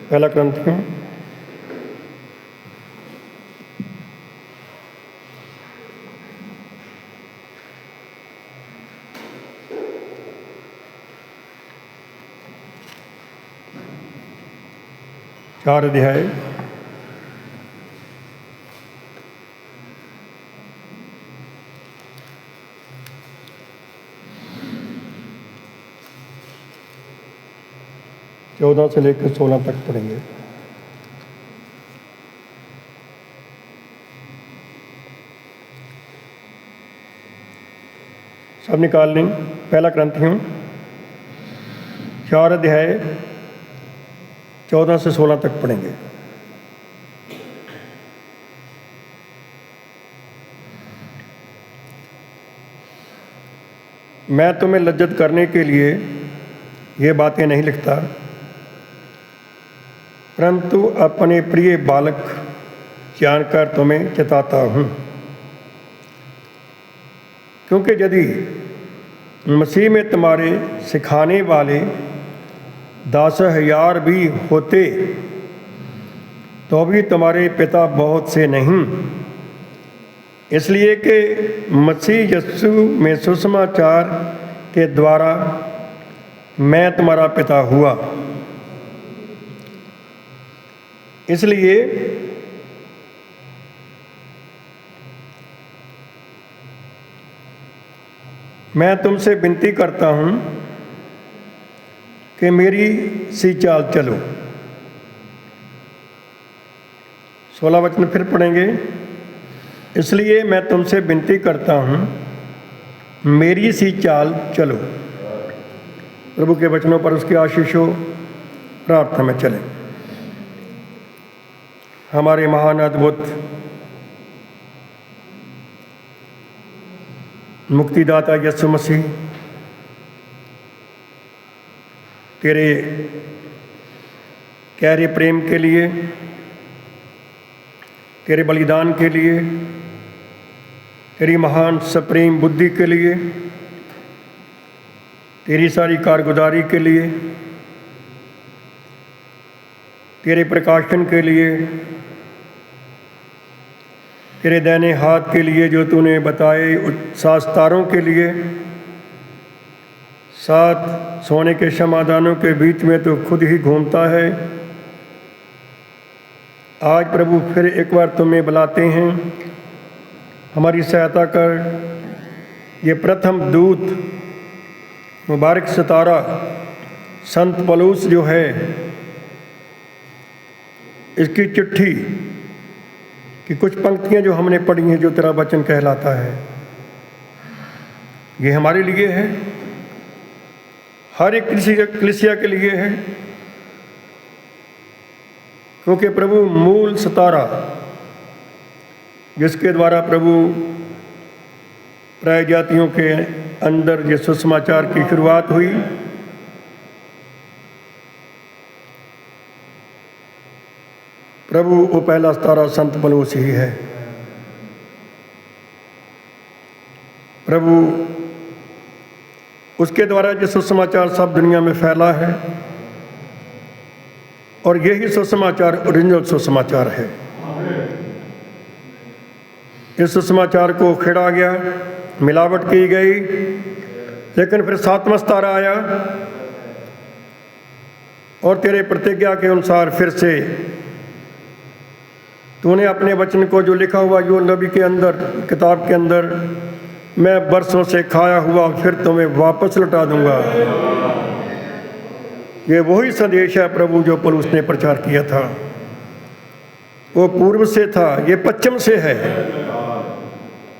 पहला क्रंथियों 4 अध्याय 14 से लेकर 16 तक पढ़ेंगे। सब निकाल लें। पहला क्रंथियों 4 अध्याय 14 से 16 तक पढ़ेंगे। मैं तुम्हें लज्जत करने के लिए ये बातें नहीं लिखता, परंतु अपने प्रिय बालक जानकर तुम्हें चिताता हूँ, क्योंकि यदि मसीह में तुम्हारे सिखाने वाले 10,000 भी होते तो भी तुम्हारे पिता बहुत से नहीं, इसलिए कि मसीह यीशु में सुसमाचार के द्वारा मैं तुम्हारा पिता हुआ। इसलिए मैं तुमसे विनती करता हूँ कि मेरी सी चाल चलो। 16 वचन फिर पढ़ेंगे। इसलिए मैं तुमसे विनती करता हूँ मेरी सी चाल चलो। प्रभु के वचनों पर उसकी आशीष हो। प्रार्थना में चलें। हमारे महान अद्भुत मुक्तिदाता यीशु मसीह, तेरे गहरे प्रेम के लिए, तेरे बलिदान के लिए, तेरी महान सप्रेम बुद्धि के लिए, तेरी सारी कारगुजारी के लिए, तेरे प्रकाशन के लिए, तेरे दाहिने हाथ के लिए जो तूने बताए 7 तारों के लिए, 7 सोने के समाधानों के बीच में तो खुद ही घूमता है। आज प्रभु फिर एक बार तुम्हें बुलाते हैं, हमारी सहायता कर। ये प्रथम दूत मुबारक सितारा संत पौलुस जो है, इसकी चिट्ठी कि कुछ पंक्तियां जो हमने पढ़ी हैं, जो तेरा वचन कहलाता है, ये हमारे लिए है, हर एक कलीसिया के लिए है। क्योंकि प्रभु मूल सितारा जिसके द्वारा प्रभु प्राय जातियों के अंदर ये सुसमाचार की शुरुआत हुई, प्रभु वो पहला सितारा संत पौलुस ही है। प्रभु उसके द्वारा जो सुसमाचार सब दुनिया में फैला है, और यही सुसमाचार ओरिजिनल सुसमाचार है। इस सुसमाचार को खेड़ा गया, मिलावट की गई, लेकिन फिर 7वां सितारा आया और तेरे प्रतिज्ञा के अनुसार फिर से तूने अपने वचन को जो लिखा हुआ जो नबी के अंदर, किताब के अंदर, मैं बरसों से खाया हुआ फिर तुम्हें वापस लौटा दूंगा। ये वही संदेश है प्रभु जो पौलुस ने प्रचार किया था। वो पूर्व से था, ये पश्चिम से है।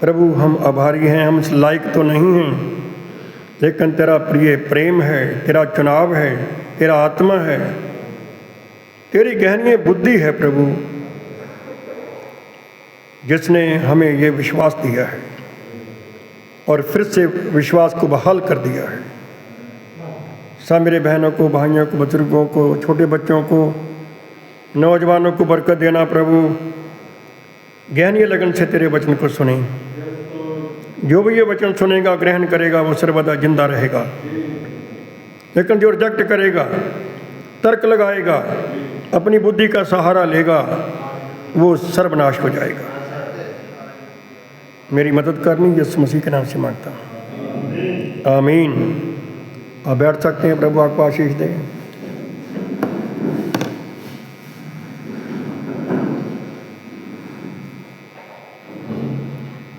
प्रभु हम आभारी हैं, हम इस लायक तो नहीं हैं, लेकिन तेरा प्रिय प्रेम है, तेरा चुनाव है, तेरा आत्मा है, तेरी गहनी बुद्धि है प्रभु, जिसने हमें ये विश्वास दिया है और फिर से विश्वास को बहाल कर दिया है। सब मेरे बहनों को, भाइयों को, बुजुर्गों को, छोटे बच्चों को, नौजवानों को बरकत देना प्रभु। गहनी लगन से तेरे वचन को सुने। जो भी ये वचन सुनेगा, ग्रहण करेगा, वो सर्वदा जिंदा रहेगा। लेकिन जो रिजेक्ट करेगा, तर्क लगाएगा, अपनी बुद्धि का सहारा लेगा वो सर्वनाश हो जाएगा। मेरी मदद करनी यीशु मसीह के नाम से मांगता हूँ, आमीन। आप बैठ सकते हैं, प्रभु आपको आशीष दे।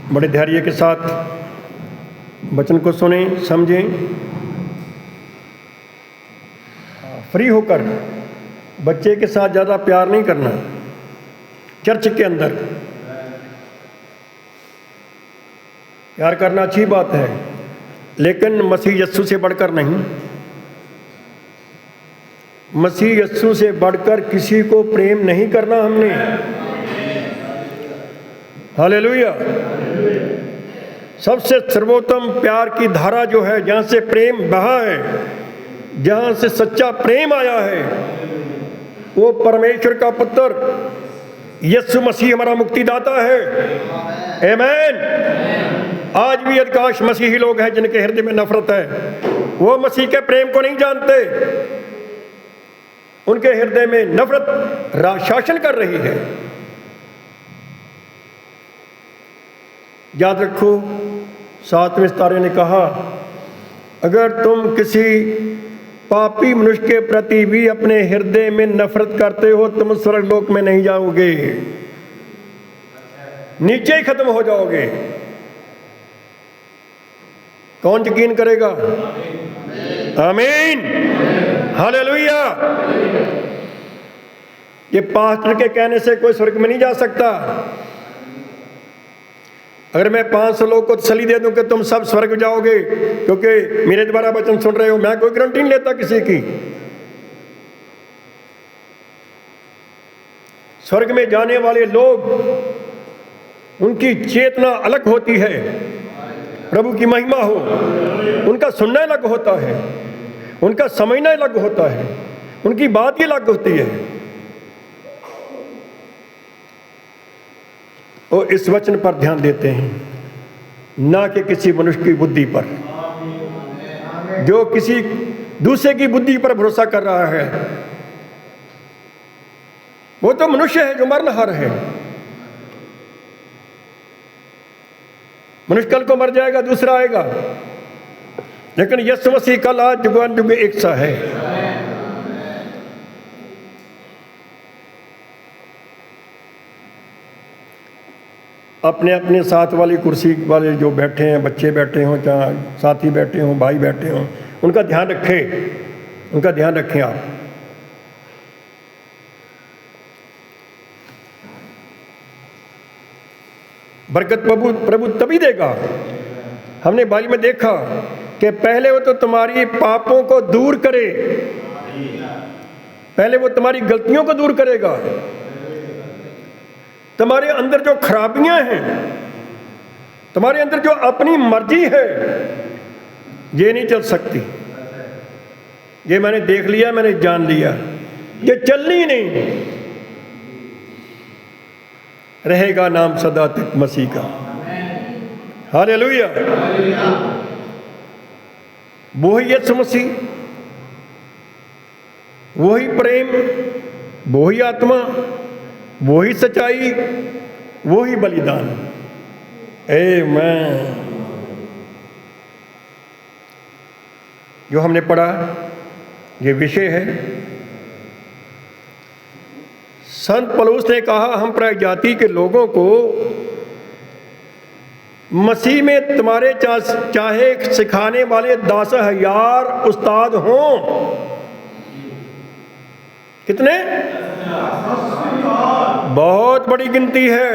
बड़े धैर्य के साथ वचन को सुने, समझें, फ्री होकर। बच्चे के साथ ज़्यादा प्यार नहीं करना। चर्च के अंदर प्यार करना अच्छी बात है, लेकिन मसीह यीशु से बढ़कर नहीं। मसीह यीशु से बढ़कर किसी को प्रेम नहीं करना हमने। हालेलुया। सबसे सर्वोत्तम प्यार की धारा जो है, जहाँ से प्रेम बहा है, जहाँ से सच्चा प्रेम आया है, वो परमेश्वर का पुत्र यीशु मसीह हमारा मुक्तिदाता है। आमीन। आज भी अधिकांश मसीही लोग हैं जिनके हृदय में नफरत है, वो मसीह के प्रेम को नहीं जानते। उनके हृदय में नफरत शासन कर रही है। याद रखो, 7वें सितारे ने कहा, अगर तुम किसी पापी मनुष्य के प्रति भी अपने हृदय में नफरत करते हो, तुम स्वर्गलोक में नहीं जाओगे, नीचे ही खत्म हो जाओगे। कौन यकीन करेगा? आमीन, हालेलुया। ये पास्टर के कहने से कोई स्वर्ग में नहीं जा सकता। अगर मैं 500 लोगों को तसल्ली दे दूं कि तुम सब स्वर्ग जाओगे क्योंकि मेरे द्वारा वचन सुन रहे हो, मैं कोई गारंटी नहीं लेता किसी की। स्वर्ग में जाने वाले लोग, उनकी चेतना अलग होती है। प्रभु की महिमा हो। उनका सुनना अलग होता है, उनका समझना अलग होता है, उनकी बात ही अलग होती है। और इस वचन पर ध्यान देते हैं, ना कि किसी मनुष्य की बुद्धि पर। जो किसी दूसरे की बुद्धि पर भरोसा कर रहा है, वो तो मनुष्य है जो मरनहार है। मनुष्य कल को मर जाएगा, दूसरा आएगा, लेकिन यीशु मसीह कल आज जुग एक सा है। अपने अपने साथ वाली कुर्सी वाले जो बैठे हैं, बच्चे बैठे हों, चाहे साथी बैठे हों, भाई बैठे हों, उनका ध्यान रखें, उनका ध्यान रखें आप। बरकत प्रभु तभी देगा। हमने बाइबल में देखा कि पहले वो तो तुम्हारी पापों को दूर करे, पहले वो तुम्हारी गलतियों को दूर करेगा। तुम्हारे अंदर जो खराबियां हैं, तुम्हारे अंदर जो अपनी मर्जी है, ये नहीं चल सकती। ये मैंने देख लिया, मैंने जान लिया, ये चलनी नहीं। रहेगा नाम सदा तक मसीह का। हालेलुया। वही यीशु मसीह, वही प्रेम, वही आत्मा, वही सच्चाई, वही बलिदान। आमीन। जो हमने पढ़ा, ये विषय है। संत पौलुस ने कहा, हम प्राय जाति के लोगों को मसीह में तुम्हारे चाहे सिखाने वाले 10,000 उस्ताद हों। कितने? बहुत बड़ी गिनती है।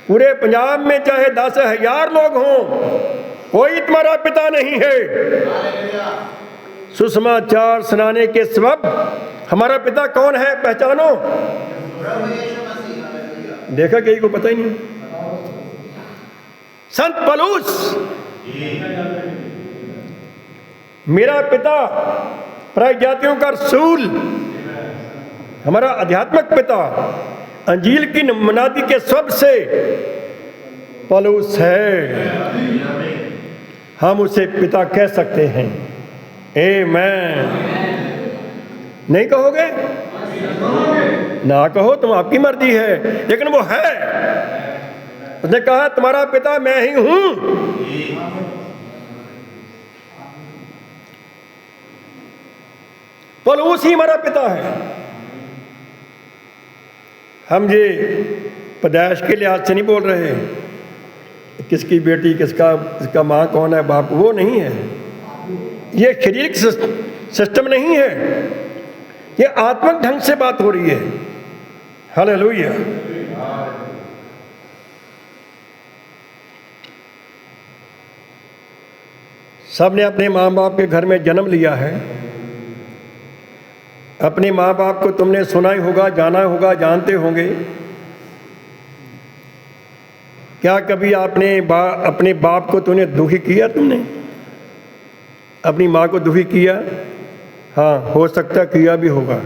पूरे पंजाब में चाहे 10,000 लोग हों, कोई तुम्हारा पिता नहीं है। सुसमाचार सुनाने के सबब हमारा पिता कौन है पहचानो। देखा कहीं को पता ही नहीं। संत पौलुस, मेरा पिता प्राय जातियों का रसूल, हमारा आध्यात्मिक पिता, अंजील की मुनादी के सब से पौलुस है। हम उसे पिता कह सकते हैं। आमीन। नहीं कहोगे? ना कहो तुम आपकी मर्जी है, लेकिन वो है। उसने कहा तुम्हारा पिता मैं ही हूं। पौलुस ही हमारा पिता है। हम ये पैदाइश के लिहाज से नहीं बोल रहे किसकी बेटी किसका माँ कौन है बाप, वो नहीं है। ये शारीरिक सिस्टम नहीं है, ये आत्मिक ढंग से बात हो रही है। हालेलुया। सबने अपने माँ बाप के घर में जन्म लिया है। अपने माँ बाप को तुमने सुना ही होगा, जाना होगा, जानते होंगे। क्या कभी आपने अपने बाप को तूने दुखी किया? तुमने अपनी माँ को दुखी किया? हाँ, हो सकता किया भी होगा,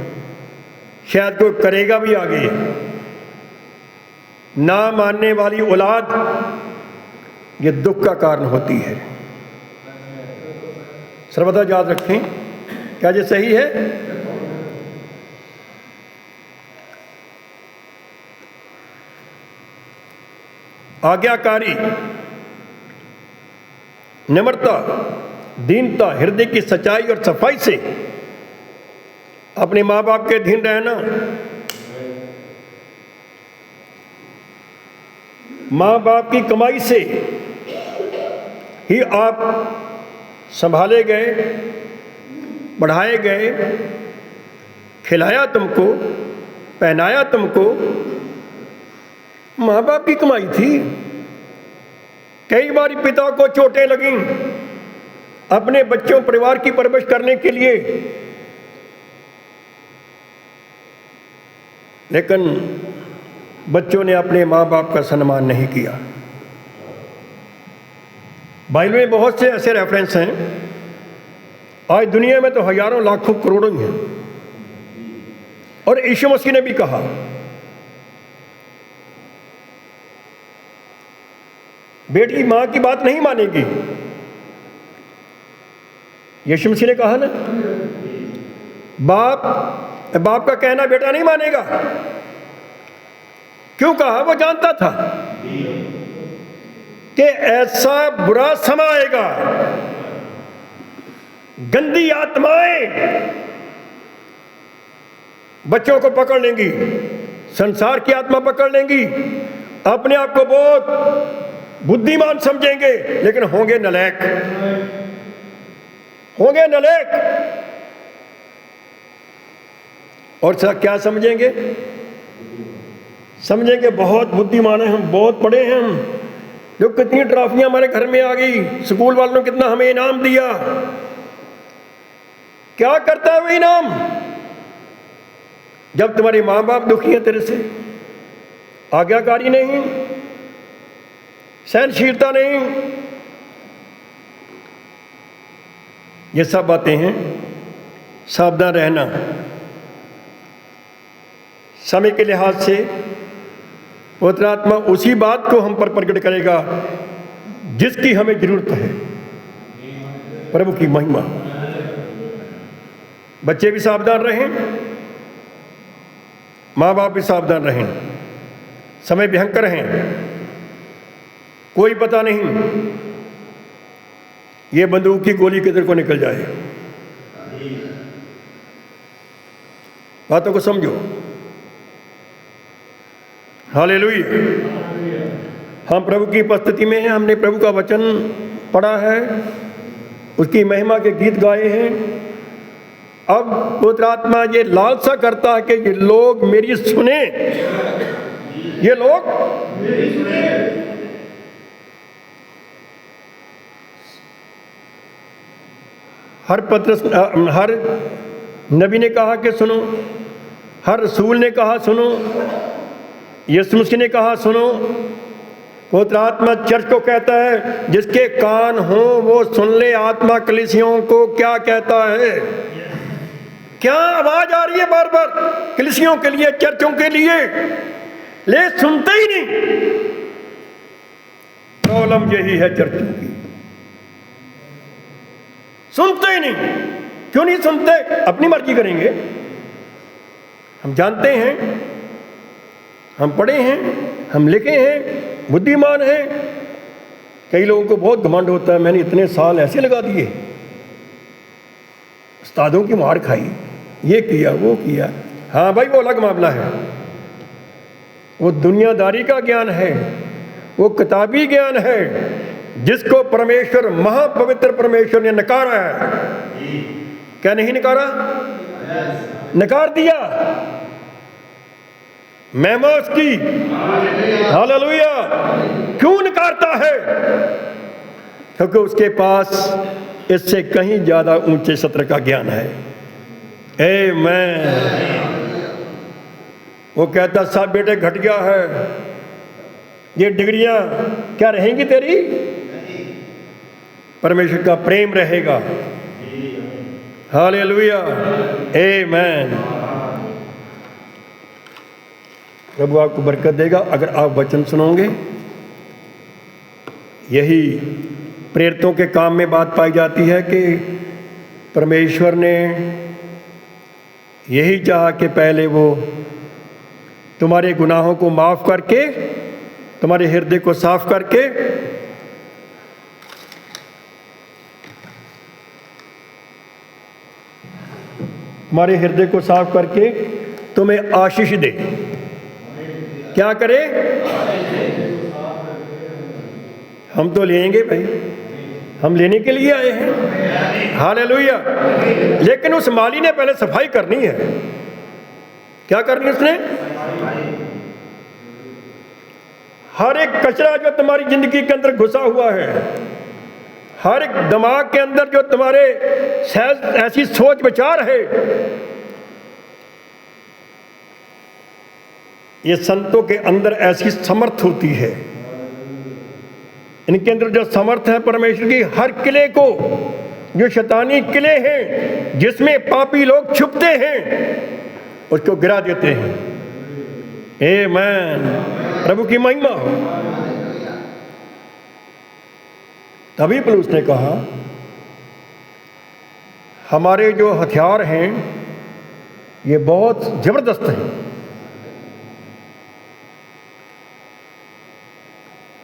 शायद कोई करेगा भी आगे। ना मानने वाली औलाद ये दुख का कारण होती है। सर्वदा याद रखें। क्या ये सही है? आज्ञाकारी, नम्रता, दीनता, हृदय की सच्चाई और सफाई से अपने माँ बाप के अधीन रहना। माँ बाप की कमाई से ही आप संभाले गए, बढ़ाए गए, खिलाया तुमको, पहनाया तुमको। माँ बाप की कमाई थी। कई बार पिता को चोटें लगीं अपने बच्चों परिवार की परवरिश करने के लिए, लेकिन बच्चों ने अपने माँ बाप का सम्मान नहीं किया। बाइबल में बहुत से ऐसे रेफरेंस हैं। आज दुनिया में तो हजारों लाखों करोड़ों हैं। और यीशु मसीह ने भी कहा, बेटी माँ की बात नहीं मानेगी। यीशु मसीह ने कहा ना, बाप का कहना बेटा नहीं मानेगा। क्यों कहा? वो जानता था कि ऐसा बुरा समय आएगा, गंदी आत्माएं बच्चों को पकड़ लेंगी, संसार की आत्मा पकड़ लेंगी। अपने आप को बहुत बुद्धिमान समझेंगे, लेकिन होंगे नलायक, होंगे नलायक। और क्या समझेंगे? समझेंगे बहुत बुद्धिमान है हम, बहुत पढ़े हैं हम। जो कितनी ट्रॉफियां हमारे घर में आ गई, स्कूल वालों ने कितना हमें इनाम दिया। क्या करता है वो इनाम? जब तुम्हारे माँ बाप दुखी हैं तेरे से, आज्ञाकारी नहीं, सहनशीलता नहीं, ये सब बातें हैं। सावधान रहना। समय के लिहाज से पवित्र आत्मा उसी बात को हम पर प्रकट करेगा जिसकी हमें जरूरत है। प्रभु की महिमा। बच्चे भी सावधान रहें, माँ बाप भी सावधान रहें। समय भयंकर है, कोई पता नहीं ये बंदूक की गोली किधर को निकल जाए। बातों को समझो। हालेलुया। हम प्रभु की उपस्थिति में हैं। हमने प्रभु का वचन पढ़ा है, उसकी महिमा के गीत गाए हैं। अब पवित्र आत्मा ये लालसा करता है कि ये लोग मेरी सुने, ये लोग मेरी सुने। हर नबी ने कहा कि सुनो, हर रसूल ने कहा सुनो, यीशु मसीह ने कहा सुनो। पवित्र आत्मा चर्च को कहता है जिसके कान हो वो सुन ले। आत्मा कलीसियों को क्या कहता है? क्या आवाज आ रही है बार बार कलीसियों के लिए, चर्चों के लिए, ले सुनते ही नहीं। प्रॉब्लम यही है चर्चों की, सुनते ही नहीं। क्यों नहीं सुनते? अपनी मर्जी करेंगे। हम जानते हैं, हम पढ़े हैं, हम लिखे हैं, बुद्धिमान हैं। कई लोगों को बहुत घमंड होता है, मैंने इतने साल ऐसे लगा दिए, उस्तादों की मार खाई, ये किया वो किया। हाँ भाई, वो अलग मामला है, वो दुनियादारी का ज्ञान है, वो किताबी ज्ञान है जिसको परमेश्वर, महापवित्र परमेश्वर ने नकारा है। क्या नहीं नकारा? नकार दिया। महिमा उसकी, हालेलुया। क्यों नकारता है? क्योंकि उसके पास इससे कहीं ज्यादा ऊंचे सत्र का ज्ञान है। आमीन। वो कहता सब बेटे घट गया है, ये डिग्रियां क्या रहेंगी तेरी? परमेश्वर का प्रेम रहेगा। हालेलुया, आमीन। प्रभु आपको बरकत देगा अगर आप वचन सुनोगे। यही प्रेरितों के काम में बात पाई जाती है कि परमेश्वर ने यही चाहा कि पहले वो तुम्हारे गुनाहों को माफ़ करके, तुम्हारे हृदय को साफ करके तुम्हारे हृदय को साफ करके तुम्हें आशीष दे। क्या करे? हम तो लेंगे भाई, हम लेने के लिए आए हैं। हालेलुया। लेकिन उस माली ने पहले सफाई करनी है। क्या करनी उसने? हर एक कचरा जो तुम्हारी जिंदगी के अंदर घुसा हुआ है, हर एक दिमाग के अंदर जो तुम्हारे ऐसी सोच विचार है, ये संतों के अंदर ऐसी समर्थ होती है, इनके अंदर जो समर्थ है परमेश्वर की, हर किले को, जो शैतानी किले हैं जिसमें पापी लोग छुपते हैं, उसको गिरा देते हैं। आमीन। प्रभु की महिमा हो। तभी पौलुस ने कहा हमारे जो हथियार हैं ये बहुत जबरदस्त हैं।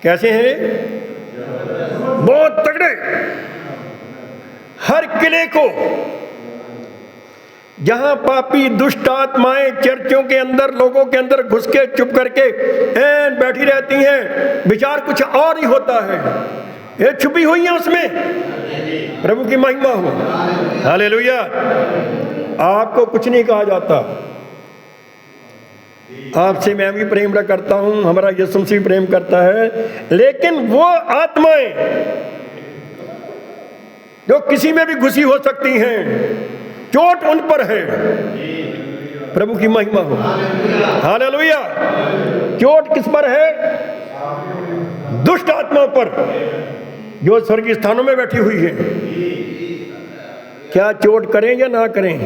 कैसे हैं? बहुत तगड़े। हर किले को, जहां पापी दुष्ट आत्माएं चर्चों के अंदर, लोगों के अंदर घुस के चुप करके ऐन बैठी रहती हैं, विचार कुछ और ही होता है, ये छुपी हुई है उसमें। प्रभु की महिमा हो। हालेलुया। आपको कुछ नहीं कहा जाता। आपसे मैं भी प्रेम करता हूं, हमारा यीशु मसीह प्रेम करता है, लेकिन वो आत्माएं जो किसी में भी घुसी हो सकती हैं, चोट उन पर है। प्रभु की महिमा हो। हालेलुया। चोट किस पर है? दुष्ट आत्माओं पर जो स्वर्गीय स्थानों में बैठी हुई है। क्या चोट करें या ना करें?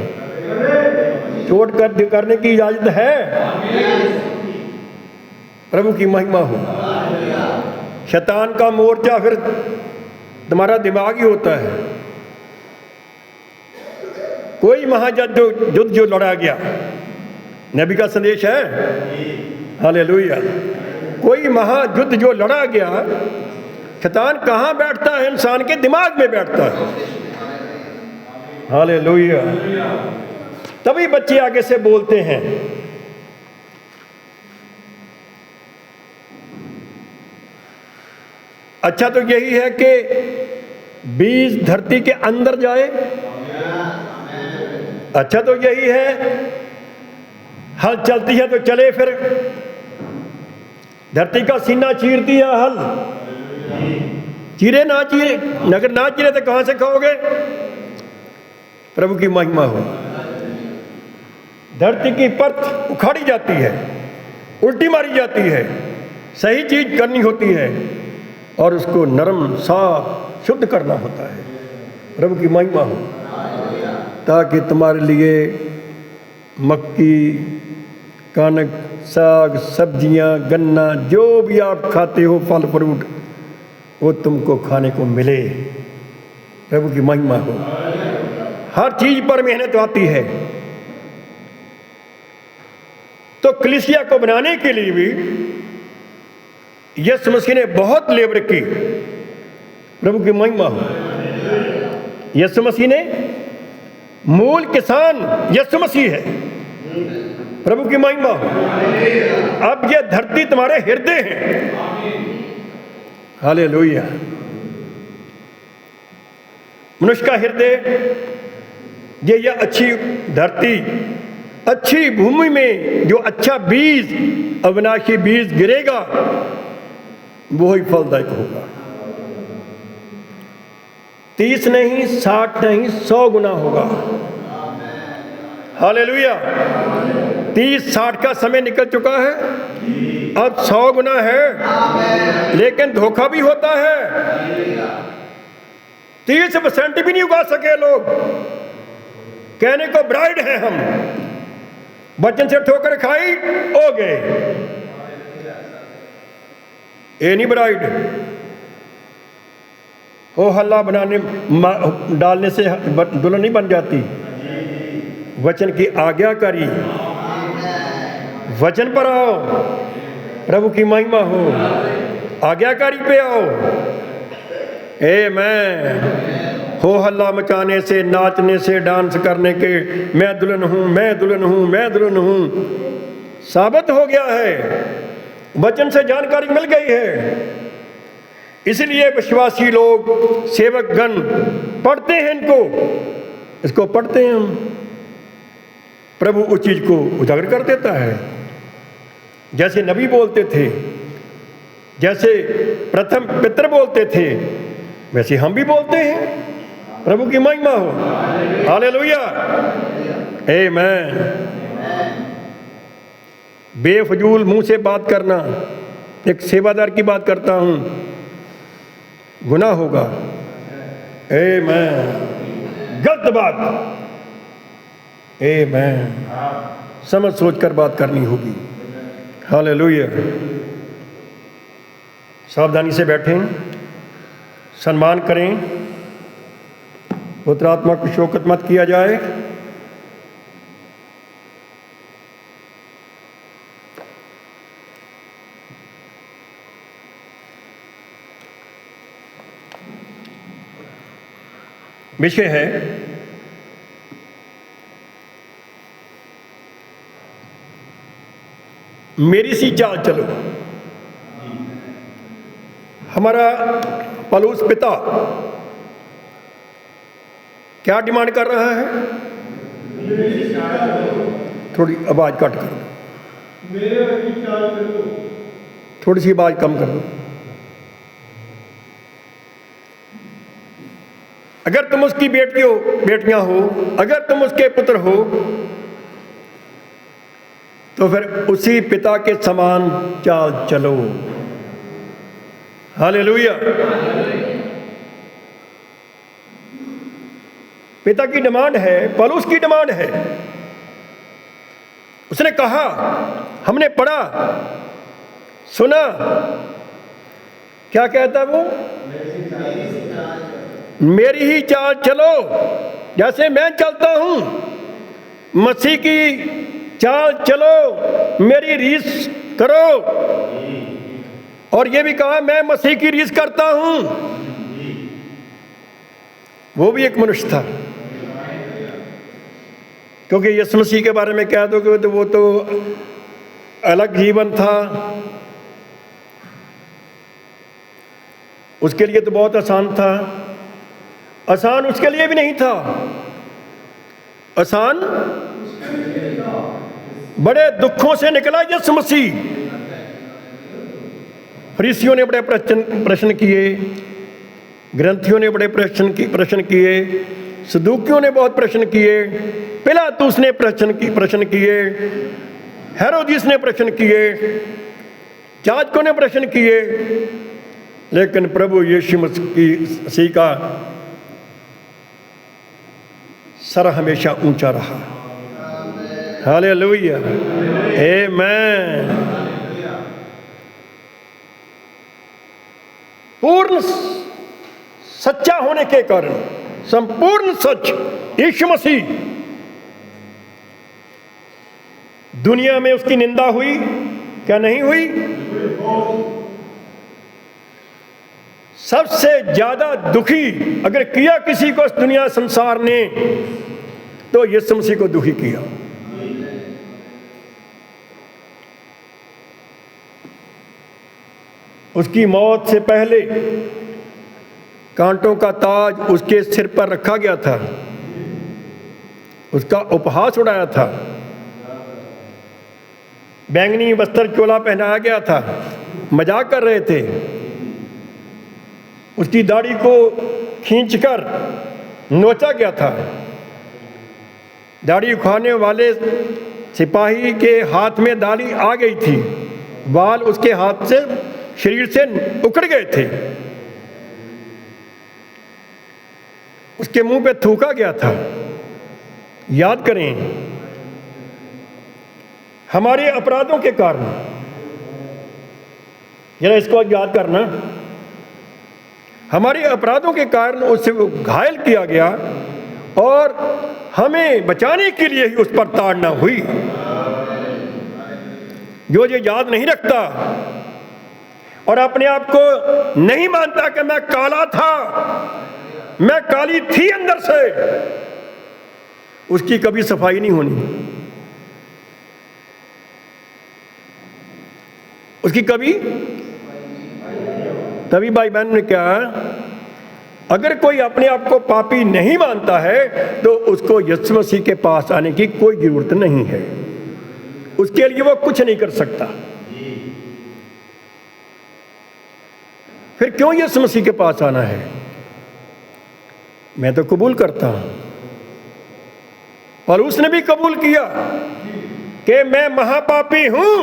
चोट करने की इजाजत है। प्रभु की महिमा हो। शैतान का मोर्चा फिर तुम्हारा दिमाग ही होता है। कोई महायुद्ध जो लड़ा गया, नबी का संदेश है। हालेलुया। कोई महायुद्ध जो लड़ा गया, शैतान कहाँ बैठता है? इंसान के दिमाग में बैठता है। हालेलुया। तभी बच्चे आगे से बोलते हैं। अच्छा तो यही है कि बीज धरती के अंदर जाए। अच्छा तो यही है, हल चलती है तो चले, फिर धरती का सीना चीर दिया हल। चीरे ना चीरे, अगर ना चीरे तो कहां से खाओगे? प्रभु की महिमा हो। धरती की परत उखाड़ी जाती है, उल्टी मारी जाती है, सही चीज करनी होती है और उसको नरम साफ शुद्ध करना होता है। प्रभु की महिमा हो। ताकि तुम्हारे लिए मक्की, कनक, साग, सब्जियां, गन्ना, जो भी आप खाते हो, फल फ्रूट, वो तुमको खाने को मिले। प्रभु की महिमा हो। हर चीज पर मेहनत आती है। कलीसिया को बनाने के लिए भी यीशु मसीह ने बहुत लेबर की। प्रभु की महिमा हो। यीशु मसीह ने मूल किसान यीशु मसीह है। प्रभु की महिमा हो। अब यह धरती तुम्हारे हृदय है। हालेलुया। मनुष्य का हृदय यह अच्छी धरती, अच्छी भूमि में जो अच्छा बीज, अविनाशी बीज गिरेगा वो ही फलदायक होगा। 30 नहीं, 60 नहीं, 100 गुना होगा। हालेलुया। 30-60 का समय निकल चुका है, अब 100 गुना है। लेकिन धोखा भी होता है। 30% भी नहीं उगा सके लोग। कहने को ब्राइड है हम, वचन से ठोकर खाई हो गए। ये नहीं ब्राइड। हो हल्ला बनाने डालने से दुल्हन नहीं बन जाती। वचन की आज्ञाकारी, वचन पर आओ। प्रभु की महिमा हो। आज्ञाकारी पे आओ। आमीन। हो हल्ला मचाने से, नाचने से, डांस करने के, मैं दुल्हन हूँ, मैं दुल्हन हूँ, मैं दुल्हन हूँ, साबित हो गया है। वचन से जानकारी मिल गई है। इसलिए विश्वासी लोग, सेवकगण पढ़ते हैं इसको पढ़ते हैं हम। प्रभु उस चीज को उजागर कर देता है। जैसे नबी बोलते थे, जैसे प्रथम पितर बोलते थे, वैसे हम भी बोलते हैं। प्रभु की महिमा हो। हालेलुया। आमीन। बेफजूल मुंह से बात करना, एक सेवादार की बात करता हूं, गुनाह होगा। आमीन। गलत बात। आमीन। समझ सोच कर बात करनी होगी। हालेलुया। सावधानी से बैठें, सम्मान करें, पवित्र आत्मा को शोकत मत किया जाए। विषय है मेरी सी चाल चलो। हमारा पौलुस पिता क्या डिमांड कर रहा है? थोड़ी आवाज कट कर दो, थोड़ी सी आवाज कम कर दो। अगर तुम उसकी बेटियां हो, अगर तुम उसके पुत्र हो, तो फिर उसी पिता के समान चाल चलो। हालेलुया। पिता की डिमांड है, पौलुस की डिमांड है। उसने कहा, हमने पढ़ा सुना, क्या कहता वो? मेरी ही चाल चलो जैसे मैं चलता हूं। मसीह की चाल चलो, मेरी रीस करो। और ये भी कहा, मैं मसीह की रीस करता हूं। वो भी एक मनुष्य था, क्योंकि यीशु मसीह के बारे में कह दोगे तो वो तो अलग जीवन था। उसके लिए तो बहुत आसान था। आसान उसके लिए भी नहीं था। आसान बड़े दुखों से निकला यीशु मसीह। फरीसियों ने बड़े प्रश्न किए, ग्रंथियों ने बड़े प्रश्न किए, सदूकियों ने बहुत प्रश्न किए, पिलातुस ने प्रश्न किए, हेरोदिस ने प्रश्न किए, याजकों ने प्रश्न किए, लेकिन प्रभु यीशु मसीह का सर हमेशा ऊंचा रहा। हालेलुया। आमीन। पूर्ण सच्चा होने के कारण, संपूर्ण सच यीशु मसीह, दुनिया में उसकी निंदा हुई, क्या नहीं हुई? सबसे ज्यादा दुखी अगर किया किसी को इस दुनिया संसार ने, तो यीशु मसीह को दुखी किया। उसकी मौत से पहले कांटों का ताज उसके सिर पर रखा गया था, उसका उपहास उड़ाया था, बैंगनी वस्त्र चोला पहनाया गया था, मजाक कर रहे थे, उसकी दाढ़ी को खींचकर नोचा गया था, दाढ़ी उखाड़ने वाले सिपाही के हाथ में दाढ़ी आ गई थी, बाल उसके हाथ से शरीर से उखड़ गए थे, उसके मुंह पे थूका गया था। याद करें, हमारे अपराधों के कारण, जरा इसको याद करना, हमारे अपराधों के कारण उससे घायल किया गया और हमें बचाने के लिए ही उस पर ताड़ना हुई। जो ये याद नहीं रखता और अपने आप को नहीं मानता कि मैं काला था, मैं काली थी अंदर से, उसकी कभी सफाई नहीं होनी, उसकी कभी। तभी भाई बहन ने क्या, अगर कोई अपने आप को पापी नहीं मानता है तो उसको यीशु मसीह के पास आने की कोई जरूरत नहीं है, उसके लिए वो कुछ नहीं कर सकता। फिर क्यों यीशु मसीह के पास आना है? मैं तो कबूल करता हूं, और उसने भी कबूल किया कि मैं महापापी हूं।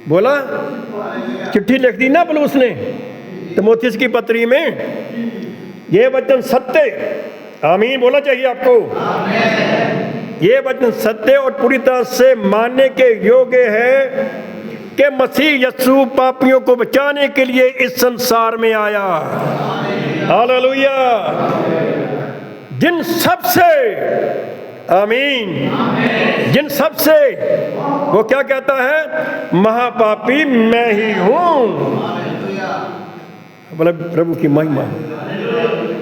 बोला, चिट्ठी लिख दी ना पौलुस ने तीमुथियुस की पत्री में, ये वचन सत्य, आमीन बोलना चाहिए आपको, ये वचन सत्य और पूरी तरह से मानने के योग्य है कि मसीह यीशु पापियों को बचाने के लिए इस संसार में आया। हालेलुया। जिन सबसे, आमीन, जिन सबसे वो क्या कहता है, महापापी मैं ही हूं। बोले प्रभु की महिमा।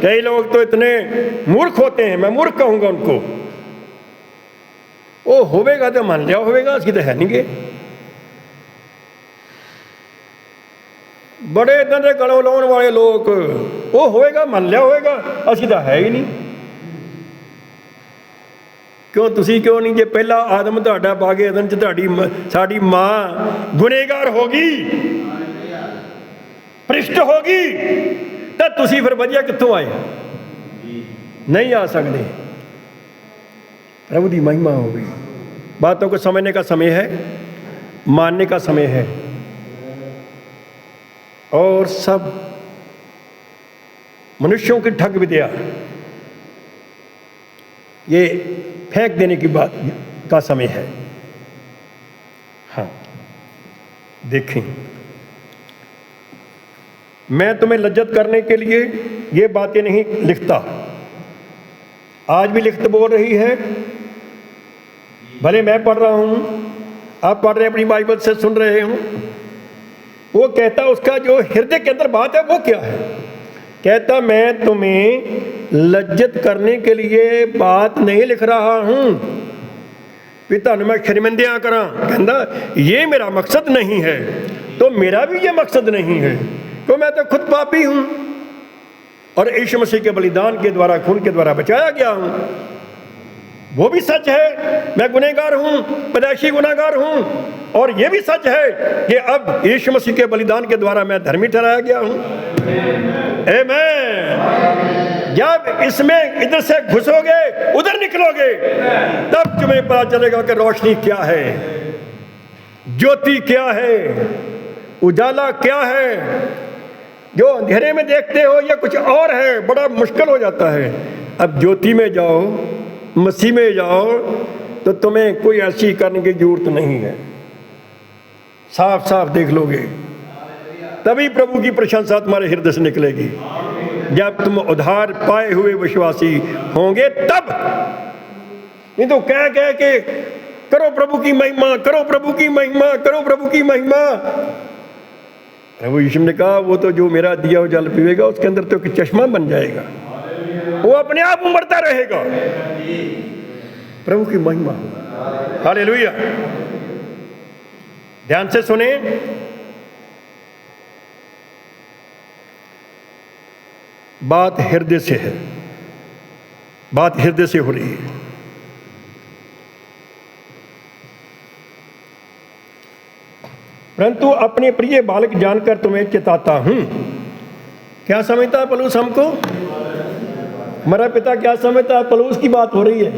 कई लोग तो इतने मूर्ख होते हैं, मैं मूर्ख कहूंगा उनको, वो होवेगा तो मान लिया होवेगा, उसकी तो है नहीं गे। बड़े इतने दे गलों लाने वाले लोग, वो होएगा मान लिया होएगा, असि तो है ही नहीं। क्यों तुसी क्यों नहीं? जे पहला आदम तुहाडा बागे अदन च तुहाडी साडी मां गुनेगार होगी, भ्रिष्ट होगी, तो तुसी फिर वधिया कित्थों आए? नहीं आ सकते। प्रभु की महिमा हो गई। बातों को समझने का समय है, मानने का समय है, और सब मनुष्यों की ठग विद्या ये फेंक देने की बात का समय है। हाँ, देखें, मैं तुम्हें लज्जत करने के लिए ये बातें नहीं लिखता, आज भी लिखत बोल रही है। भले मैं पढ़ रहा हूं, आप पढ़ रहे अपनी बाइबल से सुन रहे हो, वो कहता उसका जो हृदय के अंदर बात है वो क्या है? कहता मैं तुम्हें लज्जत करने के लिए बात नहीं लिख रहा हूं कि तुहानू मैं शर्मिंदियां करा। कहता ये मेरा मकसद नहीं है, तो मेरा भी ये मकसद नहीं है, तो मैं तो खुद पापी हूं और यीशु मसीह के बलिदान के द्वारा, खून के द्वारा बचाया गया हूं। वो भी सच है, मैं गुनहगार हूं, पैदाइशी गुनहगार हूं, और ये भी सच है कि अब यीशु मसीह के बलिदान के द्वारा मैं धर्मी ठहराया गया हूं। आमीन। जब इसमें इधर से घुसोगे उधर निकलोगे, तब तुम्हें पता चलेगा कि रोशनी क्या है, ज्योति क्या है, उजाला क्या है। जो अंधेरे में देखते हो या कुछ और है, बड़ा मुश्किल हो जाता है। अब ज्योति में जाओ, मसीह में जाओ, तो तुम्हें कोई ऐसी करने की जरूरत नहीं है, साफ साफ देख लोगे। तभी प्रभु की प्रशंसा तुम्हारे हृदय से निकलेगी। जब तुम उद्धार पाए हुए विश्वासी होंगे तब। नहीं तो कह कह के करो प्रभु की महिमा, करो प्रभु की महिमा, करो प्रभु की महिमा। प्रभु यीशु ने कहा वो तो जो मेरा दिया हुआ जल पीएगा उसके अंदर तो एक चश्मा बन जाएगा, वो अपने आप उमड़ता रहेगा। प्रभु की महिमा, हालेलुया। ध्यान से सुने, बात हृदय से है, बात हृदय से हो रही है। परंतु अपने प्रिय बालक जानकर तुम्हें चिताता हूं। क्या समझता है पौलुस हमको? हमारा पिता क्या समझता है? पौलुस की बात हो रही है।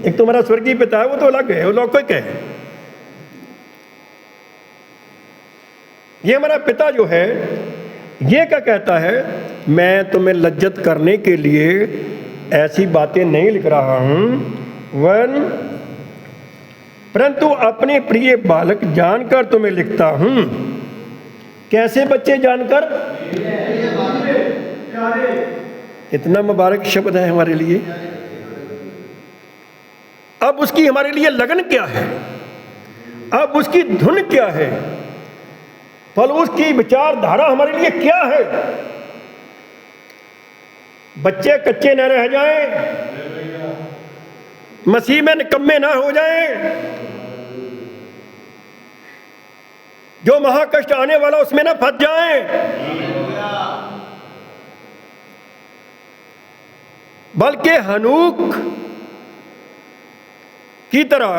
एक तो हमारा स्वर्गीय पिता है, वो तो अलग है, वो लौकिक है। ये हमारा पिता जो है ये क्या कहता है, मैं तुम्हें लज्जत करने के लिए ऐसी बातें नहीं लिख रहा हूं, परंतु अपने प्रिय बालक जानकर तुम्हें लिखता हूं। कैसे बच्चे जानकर? इतना मुबारक शब्द है हमारे लिए। अब उसकी हमारे लिए लगन क्या है, अब उसकी धुन क्या है, पौलुस की विचारधारा हमारे लिए क्या है। बच्चे कच्चे न रह जाएं, मसीह में निकम्मे ना हो जाएं, जो महाकष्ट आने वाला उसमें ना फंस जाएं, बल्कि हनूक की तरह,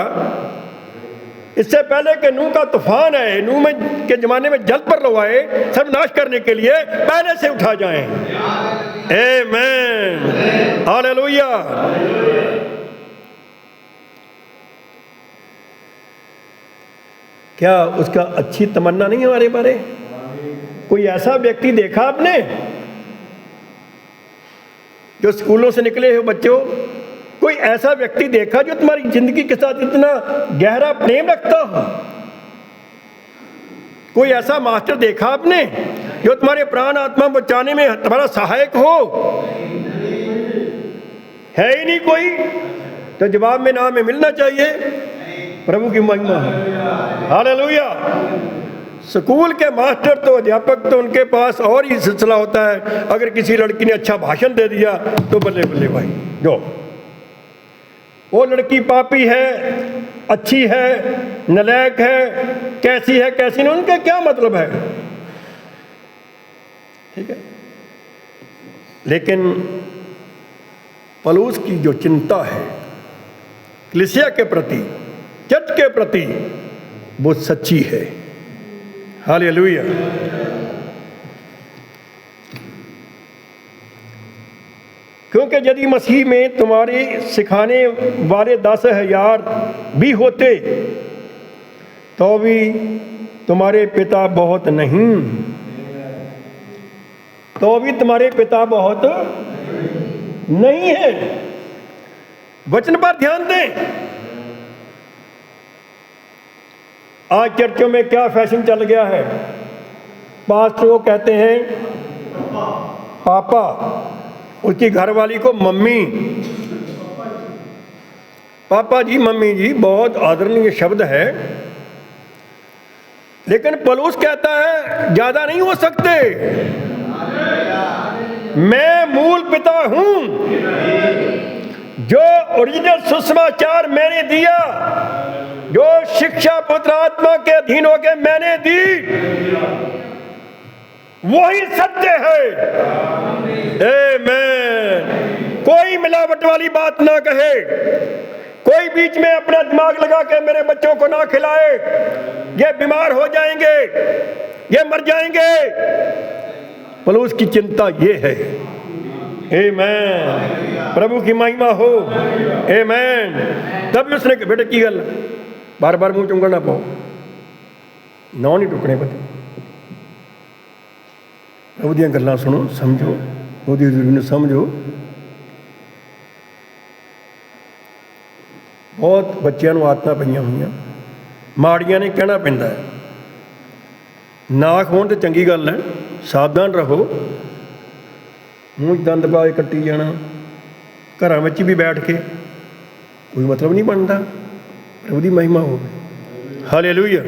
इससे पहले कि नूह का तूफान है, नूह में के जमाने में जल पर लो आए सर्वनाश करने के लिए, पहले से उठा जाएं। आमीन, हालेलुया। क्या उसका अच्छी तमन्ना नहीं हमारे बारे? कोई ऐसा व्यक्ति देखा आपने जो स्कूलों से निकले हो बच्चों, कोई ऐसा व्यक्ति देखा जो तुम्हारी जिंदगी के साथ इतना गहरा प्रेम रखता हो? कोई ऐसा मास्टर देखा आपने जो तुम्हारे प्राण आत्मा बचाने में तुम्हारा सहायक हो? है ही नहीं कोई, तो जवाब में नाम में मिलना चाहिए। प्रभु की महिमा है, हालेलुया। स्कूल के मास्टर तो अध्यापक तो उनके पास और ही सिलसिला होता है। अगर किसी लड़की ने अच्छा भाषण दे दिया तो बल्ले बल्ले भाई, जो वो लड़की पापी है, अच्छी है, नालायक है, कैसी है कैसी नहीं, उनका क्या मतलब है? ठीक है। लेकिन पौलुस की जो चिंता है कलीसिया के प्रति, चर्च के प्रति, वो सच्ची है। हालेलुया। क्योंकि यदि मसीह में तुम्हारे सिखाने वाले 10,000 भी होते तो भी तुम्हारे पिता बहुत नहीं, तो भी तुम्हारे पिता बहुत नहीं है। वचन पर ध्यान दें। आज चर्चों में क्या फैशन चल गया है, पास्टर को कहते हैं पापा, उसकी घरवाली को मम्मी। पापा जी मम्मी जी बहुत आदरणीय शब्द है, लेकिन पौलुस कहता है ज्यादा नहीं हो सकते। मैं मूल पिता हूं, जो ओरिजिनल सुसमाचार मैंने दिया, जो शिक्षा पुत्र आत्मा के अधीन होकर मैंने दी, वही सत्य है। आमीन। कोई मिलावट वाली बात ना कहे, कोई बीच में अपना दिमाग लगा के मेरे बच्चों को ना खिलाए, ये बीमार हो जाएंगे, ये मर जाएंगे। पौलुस की चिंता ये है। आमीन। प्रभु की महिमा हो। आमीन। तब उसने बेटे की गल बार बार मुंह चुंगना पाओ, नौ नहीं टुकने पते। प्रभु ਦੀਆਂ ਗੱਲਾਂ सुनो, समझो, ਉਹਦੀ ਹਜ਼ੂਰੀ ਨੂੰ समझो। बहुत ਬੱਚਿਆਂ ਨੂੰ ਆਦਤਾਂ ਪਈਆਂ ਹੋਈਆਂ, ਮਾੜੀਆਂ ਨੇ ਕਹਿਣਾ ਪੈਂਦਾ ਹੈ। ਨਾ ਖਾਣ ਤੇ ਚੰਗੀ ਗੱਲ ਹੈ, ਸਾਵਧਾਨ ਰਹੋ। ਮੂੰਹ 'ਚ ਦੰਦ ਪਾ ਕੇ ਕੱਟੀ ਜਾਣਾ, ਘਰਾਂ ਵਿੱਚ ਵੀ ਬੈਠ ਕੇ कोई मतलब नहीं बनता। प्रभु की महिमा हो। हालेलुया।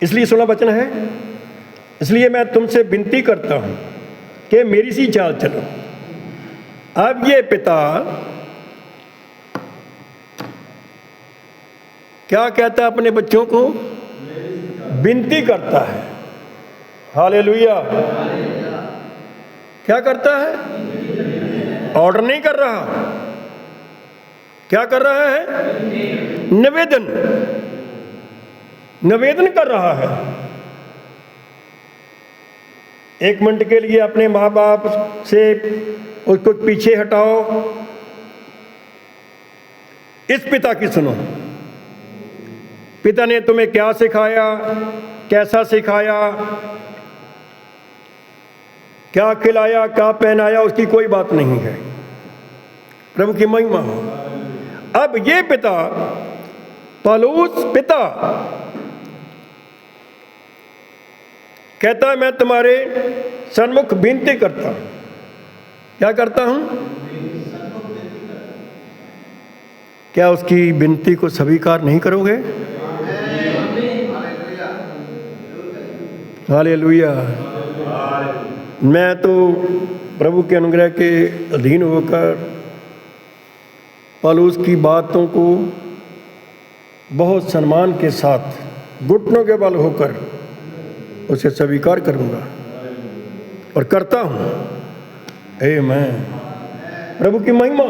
इसलिए 16 वचन है, इसलिए मैं तुमसे विनती करता हूं कि मेरी सी चाल चलो। अब ये पिता क्या कहता है अपने बच्चों को? विनती करता है। हालेलुया। क्या करता है? ऑर्डर नहीं कर रहा। क्या कर रहा है? निवेदन, निवेदन कर रहा है। एक मिनट के लिए अपने माँ बाप से उसको पीछे हटाओ, इस पिता की सुनो। पिता ने तुम्हें क्या सिखाया, कैसा सिखाया, क्या खिलाया, क्या पहनाया, उसकी कोई बात नहीं है। प्रभु की महिमा हो। अब ये पिता, पौलुस पिता कहता है मैं तुम्हारे सन्मुख विनती करता हूं। क्या करता हूं? क्या उसकी विनती को स्वीकार नहीं करोगे? हालेलुया। मैं तो प्रभु के अनुग्रह के अधीन होकर पौलुस की बातों को बहुत सम्मान के साथ घुटनों के बल होकर उसे स्वीकार करूंगा और करता हूं। आमीन। प्रभु की महिमा।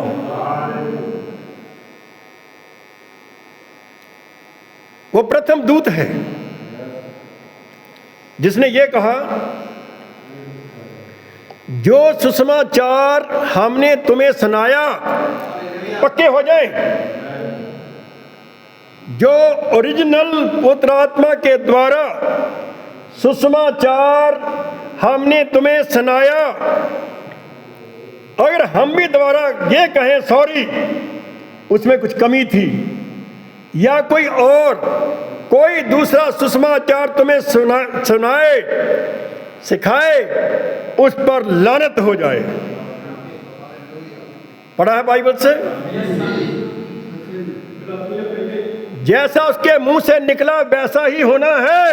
वो प्रथम दूत है जिसने ये कहा, जो सुसमाचार हमने तुम्हें सुनाया पक्के हो जाए। जो ओरिजिनल पुत्र आत्मा के द्वारा सुसमाचार हमने तुम्हें सुनाया, अगर हम भी दोबारा ये कहें सॉरी, उसमें कुछ कमी थी, या कोई दूसरा सुसमाचार तुम्हें सुनाए, सिखाए, उस पर लानत हो जाए। पढ़ा है बाइबल से? जैसा उसके मुंह से निकला वैसा ही होना है।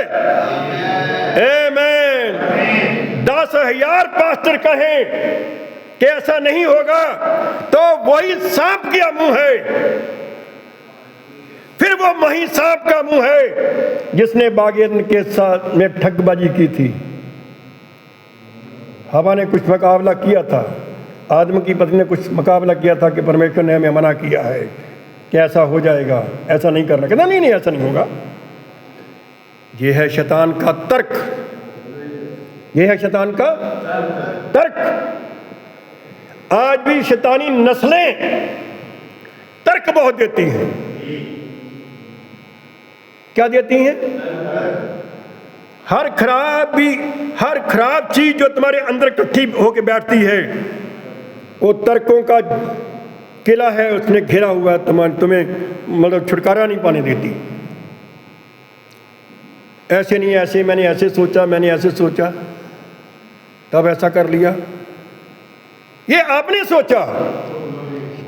आमीन। 10,000 पास्टर कहें कि ऐसा नहीं होगा, तो वही सांप का मुंह है, फिर वो वही सांप का मुंह है जिसने बागेन के साथ में ठगबाजी की थी। हवा ने कुछ मुकाबला किया था, आदम की पत्नी ने कुछ मुकाबला किया था कि परमेश्वर ने हमें मना किया है कि ऐसा हो जाएगा, ऐसा नहीं करना। कहना नहीं ऐसा नहीं होगा। ये है शैतान का तर्क, ये है शैतान का तर्क। आज भी शैतानी नस्लें तर्क बहुत देती हैं। क्या देती हैं? हर खराब चीज जो तुम्हारे अंदर इकट्ठी होकर बैठती है, वो तर्कों का किला है, उसने घेरा हुआ है। तुम्हें मतलब छुटकारा नहीं पाने देती। ऐसे नहीं, ऐसे मैंने ऐसे सोचा, मैंने ऐसे सोचा, तब ऐसा कर लिया। ये आपने सोचा,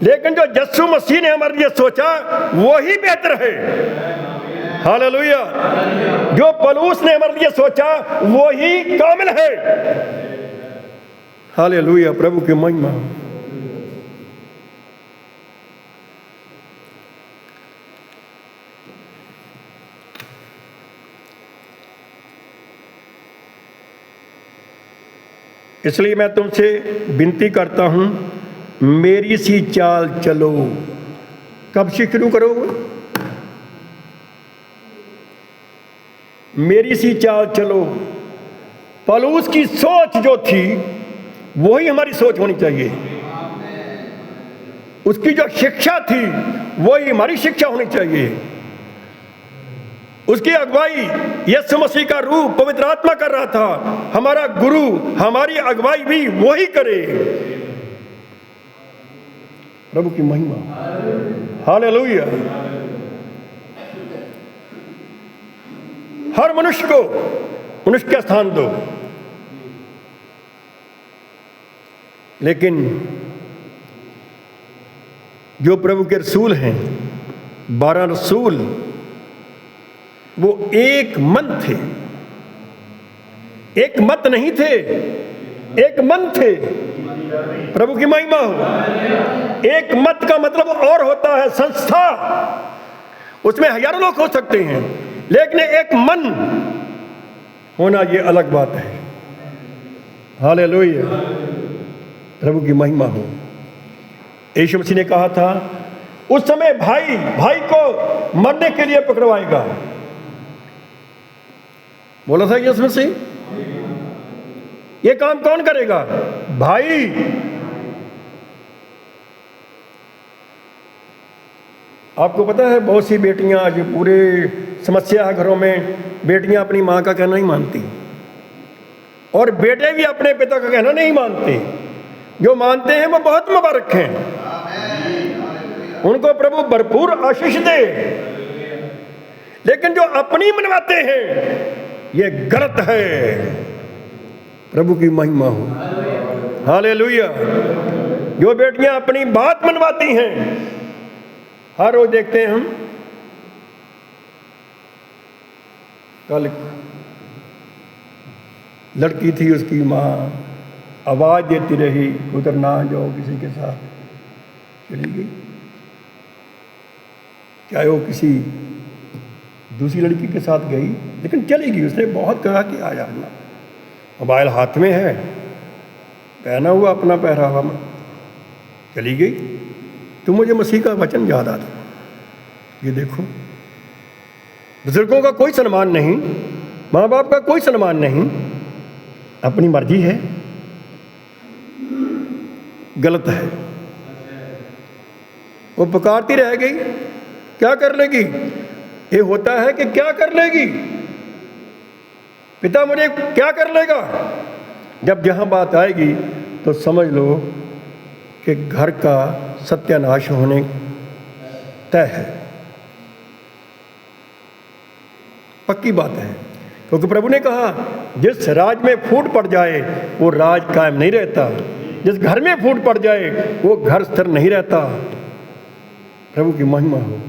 लेकिन जो यीशु मसीह ने हमारे लिए सोचा वो ही बेहतर है। हालेलुया। जो पौलुस ने हमारे लिए सोचा वो ही कामिल है। हालेलुया। प्रभु की महिमा। इसलिए मैं तुमसे विनती करता हूं, मेरी सी चाल चलो। कब से शुरू करोगे? मेरी सी चाल चलो। पौलुस की सोच जो थी वही हमारी सोच होनी चाहिए। उसकी जो शिक्षा थी वही हमारी शिक्षा होनी चाहिए। उसकी अगुवाई यीशु मसीह का रूप पवित्र आत्मा कर रहा था। हमारा गुरु हमारी अगुवाई भी वही करे। प्रभु की महिमा। हालेलुया। हर मनुष्य को मनुष्य का स्थान दो। लेकिन जो प्रभु के रसूल हैं, 12 रसूल, वो एक मन थे, एक मत नहीं थे, एक मन थे। प्रभु की महिमा हो। एक मत का मतलब और होता है संस्था, उसमें हजारों लोग हो सकते हैं, लेकिन एक मन होना ये अलग बात है। हालेलुया, प्रभु की महिमा हो। यीशु मसीह ने कहा था उस समय भाई भाई को मरने के लिए पकड़वाएगा। बोला था यीशु मसीह, ये काम कौन करेगा? भाई। आपको पता है बहुत सी बेटियां आज पूरे समस्या है घरों में, बेटियां अपनी मां का कहना नहीं मानती और बेटे भी अपने पिता का कहना नहीं मानते। जो मानते हैं वो बहुत मुबारक हैं, उनको प्रभु भरपूर आशीष दे। लेकिन जो अपनी मनवाते हैं ये गलत है। प्रभु की महिमा हो। हालेलुया। जो बेटियां अपनी बात मनवाती हैं, हर रोज देखते हैं हम, कल लड़की थी, उसकी माँ आवाज देती रही उधर ना जाओ, किसी के साथ चली गई। चाहे वो किसी दूसरी लड़की के साथ गई, लेकिन चली गई। उसने बहुत कहा कि आ जाना, मोबाइल हाथ में है, पहना हुआ अपना पहरावा में, चली गई। तो मुझे मसीह का वचन याद आता, ये देखो बुजुर्गों का कोई सम्मान नहीं, माँ बाप का कोई सम्मान नहीं, अपनी मर्जी है, गलत है। वो पुकारती रह गई, क्या कर लेगी? ये होता है कि क्या कर लेगी, पिता मुझे क्या कर लेगा। जब जहां बात आएगी तो समझ लो कि घर का सत्यानाश होने तय है, पक्की बात है। क्योंकि प्रभु ने कहा जिस राज में फूट पड़ जाए वो राज कायम नहीं रहता, जिस घर में फूट पड़ जाए वो घर स्थिर नहीं रहता। प्रभु की महिमा हो।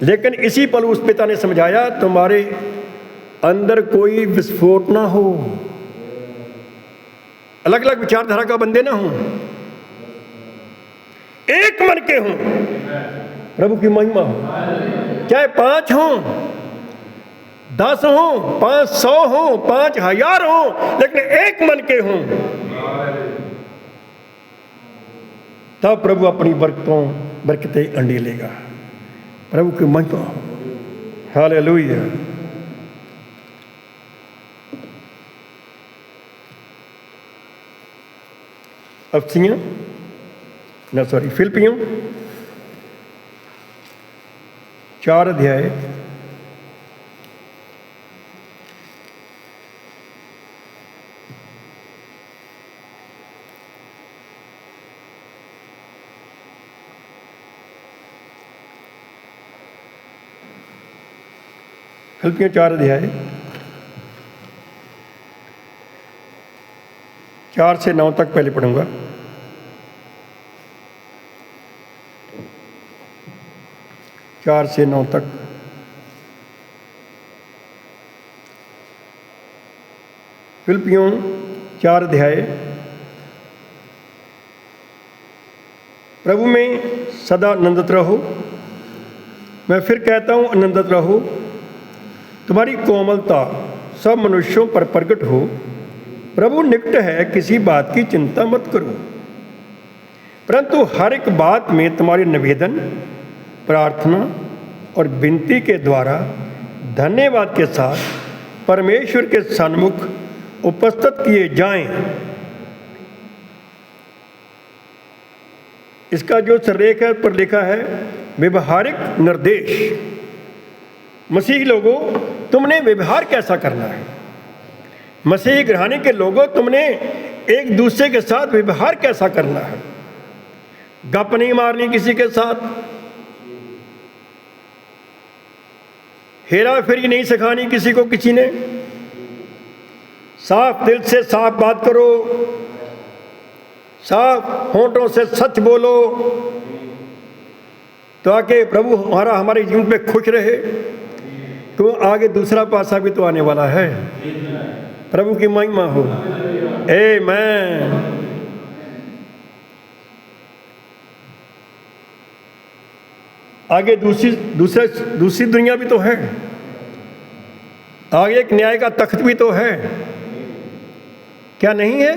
लेकिन इसी पल उस पिता ने समझाया तुम्हारे अंदर कोई विस्फोट ना हो, अलग अलग विचारधारा का बंदे ना हो, एक मन के हों। प्रभु की महिमा हो। चाहे 5 हों, 10 हों, 500 हों, 5000 हों, लेकिन एक मन के हों, तब प्रभु अपनी बरकतें अंडी लेगा। प्रभु की महिमा हो। हालेलुया। फिलिप्पियों 4 अध्याय फिलिप्पियों 4 अध्याय 4 से 9 तक पहले पढ़ूंगा। चार से 9 तक। फिलिप्पियों 4 अध्याय। प्रभु में सदा आनंदित रहो। मैं फिर कहता हूँ आनंदित रहो। तुम्हारी कोमलता सब मनुष्यों पर प्रकट हो। प्रभु निकट है, किसी बात की चिंता मत करो, परंतु हर एक बात में तुम्हारे निवेदन, प्रार्थना और विनती के द्वारा धन्यवाद के साथ परमेश्वर के सन्मुख उपस्थित किए जाएं। इसका जो सिरलेख है पर लिखा है व्यवहारिक निर्देश। मसीह लोगों, तुमने व्यवहार कैसा करना है? मसीह घराने के लोगों, तुमने एक दूसरे के साथ व्यवहार कैसा करना है? गप नहीं मारनी किसी के साथ, हेरा फेरी नहीं सिखानी किसी को किसी ने। साफ दिल से साफ बात करो, साफ होंठों से सच बोलो, तो आके प्रभु हमारे जीवन में खुश रहे। तो आगे दूसरा पासा भी तो आने वाला है। प्रभु की महिमा हो। आमीन। आगे दूसरी दुनिया भी तो है। आगे एक न्याय का तख्त भी तो है, क्या नहीं है?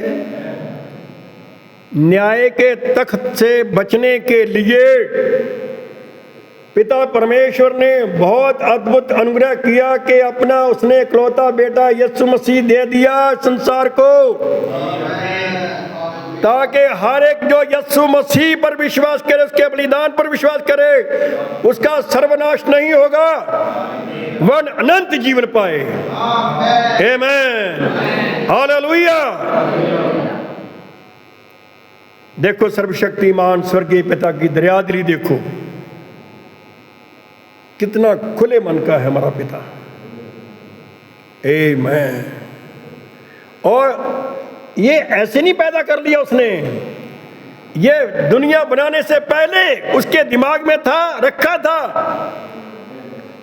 न्याय के तख्त से बचने के लिए पिता परमेश्वर ने बहुत अद्भुत अनुग्रह किया कि अपना उसने इकलौता बेटा यीशु मसीह दे दिया संसार को, ताकि हर एक जो यीशु मसीह पर विश्वास करे, उसके बलिदान पर विश्वास करे, उसका सर्वनाश नहीं होगा, वह अनंत जीवन पाए। आमीन। हालेलुया। देखो सर्वशक्तिमान स्वर्गीय पिता की दरियादिली देखो, कितना खुले मन का है हमारा पिता। आमीन। और ये ऐसे नहीं पैदा कर लिया उसने, ये दुनिया बनाने से पहले उसके दिमाग में था, रखा था।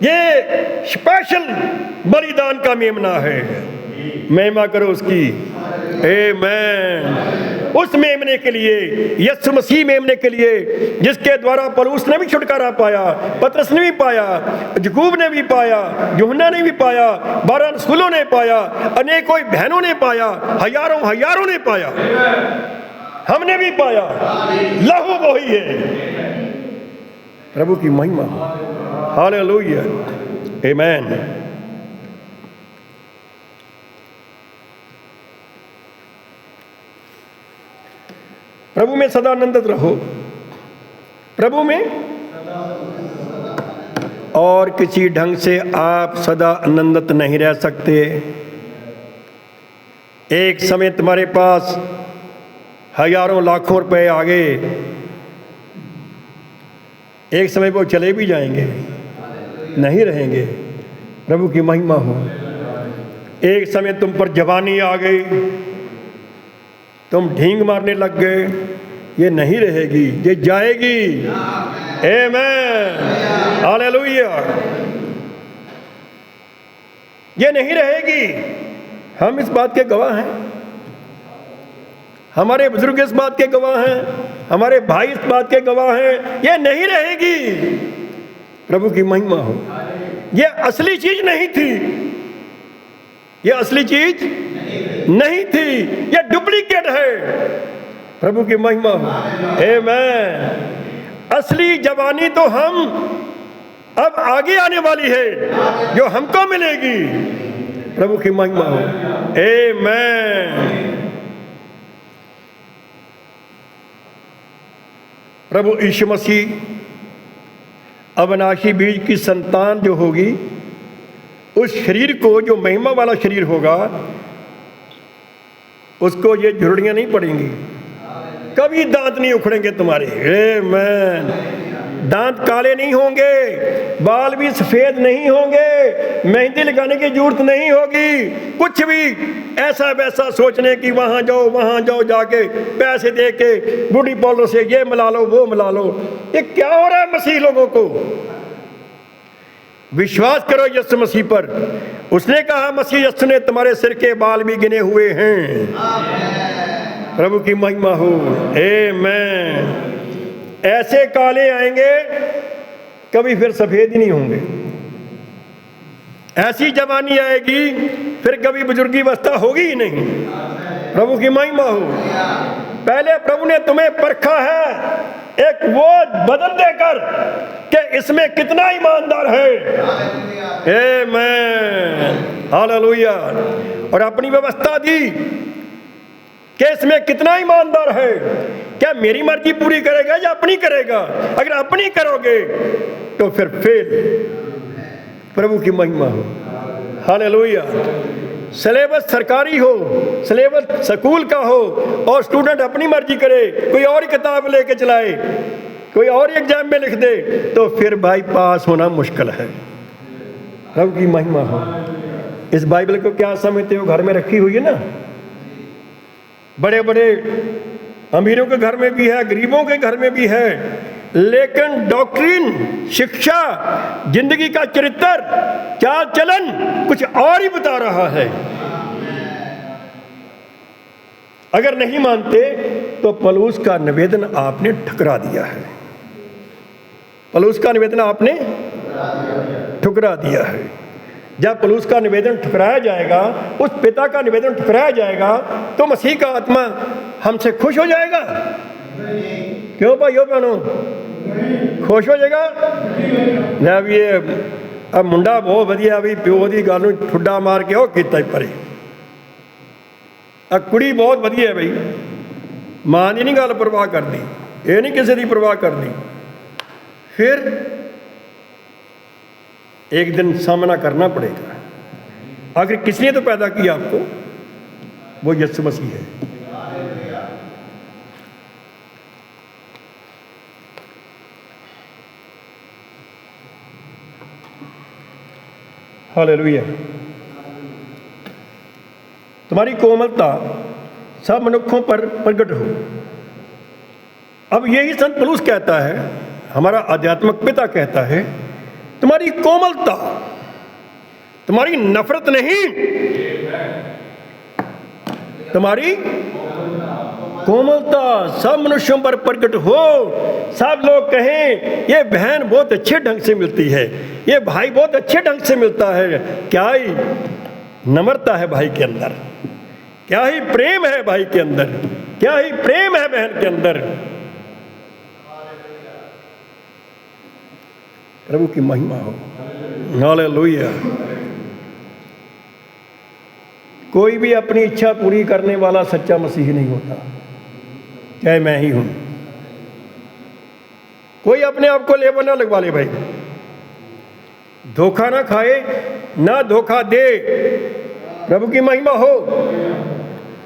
ये स्पेशल बलिदान का मेमना है, महिमा करो उसकी। आमीन। उस मेमने के लिए, यीशु मसीह मेमने के लिए, जिसके द्वारा पौलुस ने भी छुटकारा पाया, पतरस ने भी पाया, याकूब ने भी पाया, यूहन्ना ने भी पाया, 12 रसूलों ने पाया, अनेकों बहनों ने पाया, हजारों ने पाया, हमने भी पाया। लहू वही है। प्रभु की महिमा। हालेलुया। आमीन। प्रभु में सदा आनंदित रहो, प्रभु में। और किसी ढंग से आप सदा आनंदित नहीं रह सकते। एक समय तुम्हारे पास हजारों लाखों रुपए आ गए, एक समय वो चले भी जाएंगे, नहीं रहेंगे। प्रभु की महिमा हो। एक समय तुम पर जवानी आ गई, तुम ढींग मारने लग गए, ये नहीं रहेगी, ये जाएगी। आमीन। हालेलुया। ये नहीं रहेगी। हम इस बात के गवाह हैं, हमारे बुजुर्ग इस बात के गवाह हैं, हमारे भाई इस बात के गवाह हैं, ये नहीं रहेगी। प्रभु की महिमा हो। ये असली चीज नहीं थी, ये असली चीज नहीं थी, ये डुप्लीकेट है। प्रभु की महिमा हो। आमीन। असली जवानी तो हम अब आगे आने वाली है, जो हमको मिलेगी। प्रभु की महिमा हो। आमीन। प्रभु यीशु मसीह अविनाशी बीज की संतान जो होगी, उस शरीर को, जो महिमा वाला शरीर होगा, उसको ये झुर्रियाँ नहीं पड़ेंगी, कभी दांत नहीं उखड़ेंगे तुम्हारे। आमीन। दांत काले नहीं होंगे, बाल भी सफ़ेद नहीं होंगे, मेहंदी लगाने की जरूरत नहीं होगी, कुछ भी ऐसा वैसा सोचने की वहाँ जाओ जाके पैसे दे के ब्यूटी पार्लर से ये मिला लो वो मिला लो। ये क्या हो रहा है मसीह लोगों को? विश्वास करो यीशु मसीह पर। उसने कहा, मसीह यीशु ने तुम्हारे सिर के बाल भी गिने हुए हैं। प्रभु की महिमा हो। आमीन। ऐसे काले आएंगे, कभी फिर सफेद ही नहीं होंगे। ऐसी जवानी आएगी, फिर कभी बुजुर्गी अवस्था होगी ही नहीं। प्रभु की महिमा हो। पहले प्रभु ने तुम्हें परखा है, एक वो बदल देकर कि इसमें कितना ईमानदार है। आमीन। हालेलुया। और अपनी व्यवस्था दी कि इसमें कितना ईमानदार है। क्या मेरी मर्जी पूरी करेगा या अपनी करेगा? अगर अपनी करोगे तो फिर फेल। प्रभु की महिमा हो। हालेलुया। सिलेबस सरकारी हो, सिलेबस स्कूल का हो, और स्टूडेंट अपनी मर्जी करे, कोई और ही किताब लेके चलाए, कोई और एग्जाम में लिख दे, तो फिर भाई पास होना मुश्किल है। प्रभु की महिमा हो। इस बाइबल को क्या समझते हो? घर में रखी हुई है ना, बड़े बड़े अमीरों के घर में भी है, गरीबों के घर में भी है, लेकिन डॉक्ट्रिन, शिक्षा, जिंदगी का चरित्र, चाल चलन कुछ और ही बता रहा है। अगर नहीं मानते तो पौलुस का निवेदन आपने ठुकरा दिया है। पौलुस का निवेदन आपने ठुकरा दिया है। जब पौलुस का निवेदन ठुकराया जाएगा, उस पिता का निवेदन ठुकराया जाएगा, तो मसीह का आत्मा हमसे खुश हो जाएगा? क्यों भाइयों बहनों, खुश हो जाएगा? अब ये अब मुंडा बहुत वधिया भी प्यो की गल ठुड्डा मार के वो किता परे, अब कुड़ी बहुत वधिया है भाई, मां की नहीं गल परवाह करती, ये नहीं किसी की परवाह करती। फिर एक दिन सामना करना पड़ेगा। आखिर किसने तो पैदा किया आपको? वो यीशु मसीह है। हालेलुया। तुम्हारी कोमलता सब मनुष्यों पर प्रकट हो। अब यही संत पौलुस कहता है, हमारा आध्यात्मिक पिता कहता है, तुम्हारी कोमलता, तुम्हारी नफरत नहीं, तुम्हारी कोमलता सब मनुष्यों पर प्रकट हो। सब लोग कहें ये बहन बहुत अच्छे ढंग से मिलती है, ये भाई बहुत अच्छे ढंग से मिलता है। क्या ही नम्रता है भाई के अंदर, क्या ही प्रेम है भाई के अंदर, क्या ही प्रेम है बहन के अंदर। प्रभु की महिमा हो। हालेलुया। कोई भी अपनी इच्छा पूरी करने वाला सच्चा मसीही नहीं होता, चाहे मैं ही हूं। कोई अपने आप को लेबल ना लगवा ले भाई, धोखा ना खाए ना धोखा दे। प्रभु की महिमा हो।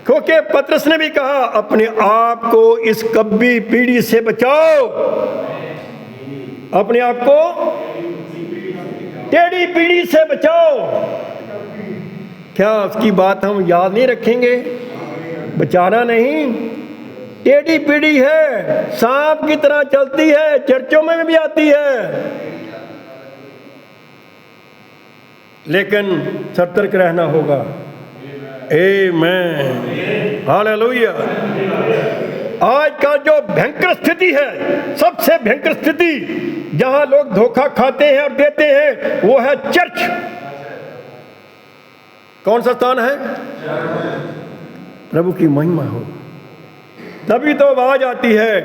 क्योंकि पतरस ने भी कहा, अपने आप को इस कब्बी पीढ़ी से बचाओ, अपने आप को टेढ़ी पीढ़ी से बचाओ। क्या उसकी बात हम याद नहीं रखेंगे? बचाना नहीं, टेढ़ी पीढ़ी है, सांप की तरह चलती है, चर्चों में भी आती है, लेकिन सतर्क रहना होगा। आमीन, हालेलुया। आज का जो भयंकर स्थिति है, सबसे भयंकर स्थिति जहां लोग धोखा खाते हैं और देते हैं, वो है चर्च। कौन सा स्थान है? प्रभु की महिमा हो। तभी तो आवाज आती है,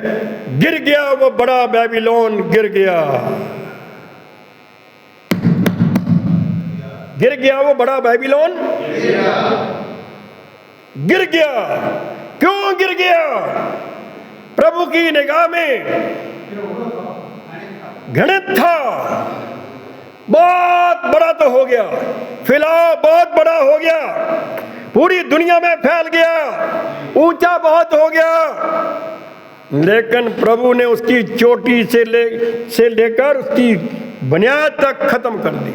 गिर गया वो बड़ा बेबीलोन, गिर गया, गिर गया वो बड़ा बेबीलोन, गिर गया। क्यों गिर गया? प्रभु की निगाह में घृणित था, बहुत बड़ा तो हो गया, फिलहाल बहुत बड़ा हो गया, पूरी दुनिया में फैल गया, ऊंचा बहुत हो गया, लेकिन प्रभु ने उसकी चोटी से लेकर उसकी बुनियाद तक खत्म कर दी।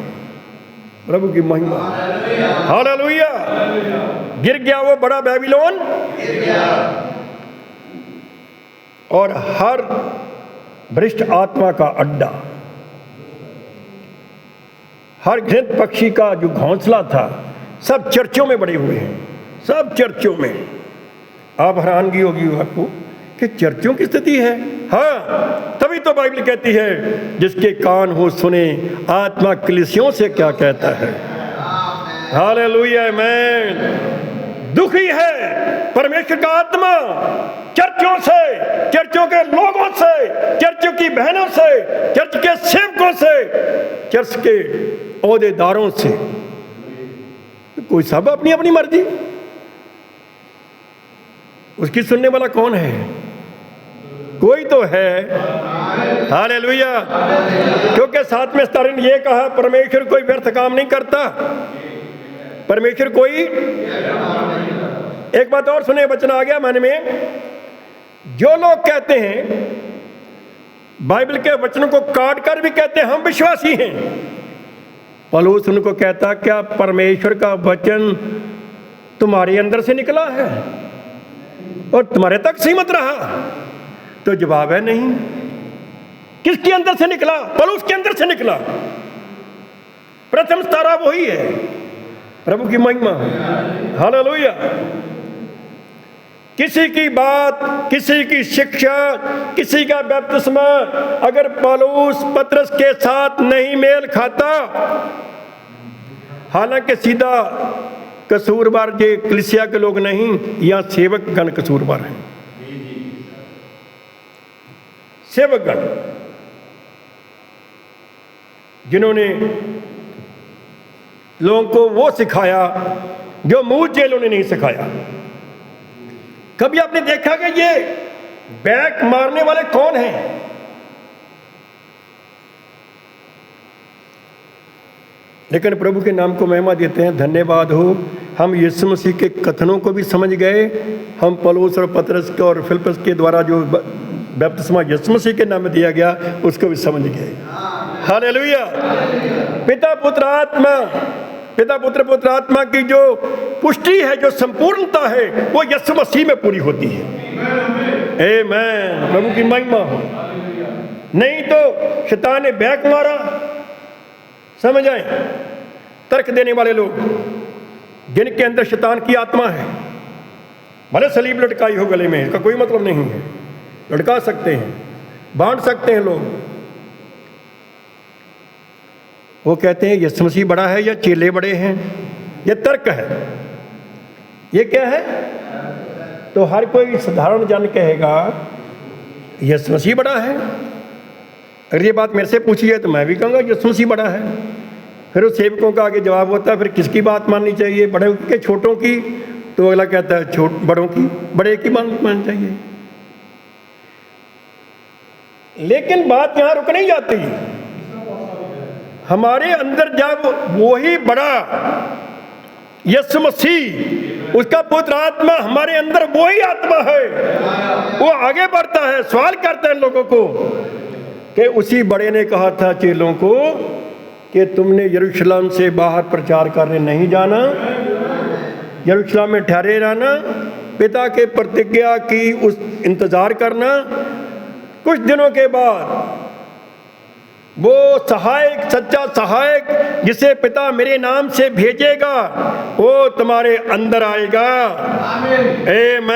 प्रभु की महिमा, हालेलुया। गिर गया वो बड़ा बेबीलोन, और हर भ्रष्ट आत्मा का अड्डा, हर घृणित पक्षी का जो घोंसला था, सब चर्चों में बड़े हुए हैं, सब चर्चों में। आप हैरानगी होगी आपको कि चर्चों की स्थिति है। हाँ, तभी तो बाइबल कहती है, जिसके कान हो सुने आत्मा कलीसियों से क्या कहता है। हालेलुया। मैं दुखी है परमेश्वर का आत्मा चर्चों से, चर्चों के लोगों से, चर्चों की बहनों से, चर्च के सेवकों से, चर्च के ओहदेदारों से। कोई सब अपनी अपनी मर्जी, उसकी सुनने वाला कौन है? कोई तो है। हालेलुया। क्योंकि 7वें स्तरण ये कहा, परमेश्वर कोई व्यर्थ काम नहीं करता, परमेश्वर कोई। एक बात और सुने, वचन आ गया मन में। जो लोग कहते हैं, बाइबल के वचनों को काट कर भी कहते हैं हम विश्वासी हैं, पौलुस उनको कहता, क्या परमेश्वर का वचन तुम्हारे अंदर से निकला है और तुम्हारे तक सीमित रहा? तो जवाब है नहीं। किसके अंदर से निकला? पौलुस के अंदर से निकला। प्रथम तारा वही है। प्रभु की महिमा, हालेलुया। किसी की बात, किसी की शिक्षा, किसी का बपतिस्मा अगर पौलुस पतरस के साथ नहीं मेल खाता, हालांकि सीधा कसूरवार ये कलीसिया के लोग नहीं, यहाँ सेवकगण कसूरवार हैं। सेवकगण जिन्होंने लोगों को वो सिखाया जो मूल चेलों ने नहीं सिखाया। कभी आपने देखा कि ये बैक मारने वाले कौन हैं? लेकिन प्रभु के नाम को महिमा देते हैं। धन्यवाद हो, हम यीशु मसीह के कथनों को भी समझ गए। हम पौलुस और पतरस के और फिलिप्पस के द्वारा जो बपतिस्मा यीशु मसीह के नाम में दिया गया उसको भी समझ गए। हालेलुया। पिता पुत्र आत्मा, पिता पुत्र पुत्र आत्मा की जो पुष्टि है, जो संपूर्णता है, वो यीशु मसीह में पूरी होती है। आमीन। प्रभु की महिमा हो। नहीं तो शैतान ने बैक मारा। समझ आए? तर्क देने वाले लोग जिनके अंदर शैतान की आत्मा है, भले सलीब लटकाई हो गले में, इसका कोई मतलब नहीं है। लटका सकते हैं, बांट सकते हैं लोग। वो कहते हैं यीशु मसीह बड़ा है या चेले बड़े हैं। ये तर्क है। ये क्या है? तो हर कोई साधारण जन कहेगा यीशु मसीह बड़ा है। अगर ये बात मेरे से पूछी है तो मैं भी कहूँगा यीशु मसीह बड़ा है। फिर उस सेवकों का आगे जवाब होता है, फिर किसकी बात माननी चाहिए, बड़ों की छोटों की? तो अगला कहता है बड़ों की, बड़े की बात माननी चाहिए। लेकिन बात यहाँ रुक नहीं जाती। हमारे अंदर जब वही बड़ा यीशु मसीह, उसका पुत्र आत्मा हमारे अंदर वही आत्मा है, वो आगे बढ़ता है, सवाल करता है लोगों को कि उसी बड़े ने कहा था चेलों को कि तुमने यरूशलेम से बाहर प्रचार करने नहीं जाना, यरूशलेम में ठहरे रहना, पिता के प्रतिज्ञा की उस इंतजार करना। कुछ दिनों के बाद वो सहायक, सच्चा सहायक जिसे पिता मेरे नाम से भेजेगा, वो तुम्हारे अंदर आएगा। आमीन।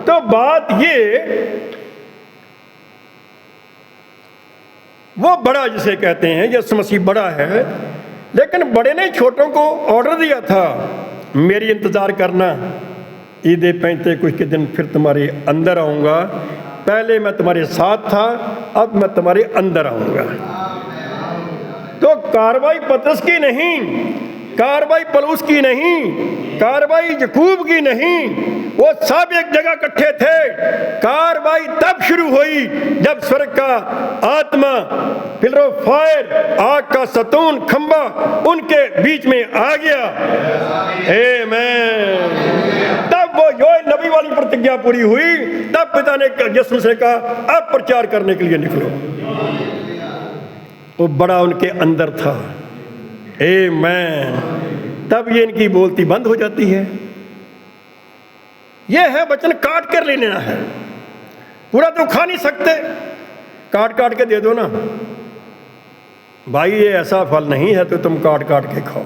तो बात ये, वो बड़ा जिसे कहते हैं यीशु मसीह बड़ा है, लेकिन बड़े ने छोटों को ऑर्डर दिया था मेरी इंतजार करना, ईद पैंते कुछ के दिन फिर तुम्हारे अंदर आऊँगा। पहले मैं तुम्हारे साथ था, अब मैं तुम्हारे अंदर आऊँगा। तो कार्रवाई पतरस की नहीं, कार्रवाई पौलुस की नहीं, कार्रवाई याकूब की नहीं, वो सब एक जगह इकट्ठे थे। कार्रवाई तब शुरू हुई जब स्वर्ग का आत्मा, पिलर ऑफ फायर, आग का सतून खंबा उनके बीच में आ गया। आमीन। तब वो योएल नबी वाली प्रतिज्ञा पूरी हुई। तब पिता ने यीशु से कहा अब प्रचार करने के लिए निकलो। वो बड़ा उनके अंदर था। आमीन। तब ये इनकी बोलती बंद हो जाती है। ये है वचन काट कर ले लेना है, पूरा तो खा नहीं सकते, काट काट के दे दो ना भाई, ये ऐसा फल नहीं है तो तुम काट काट के खाओ,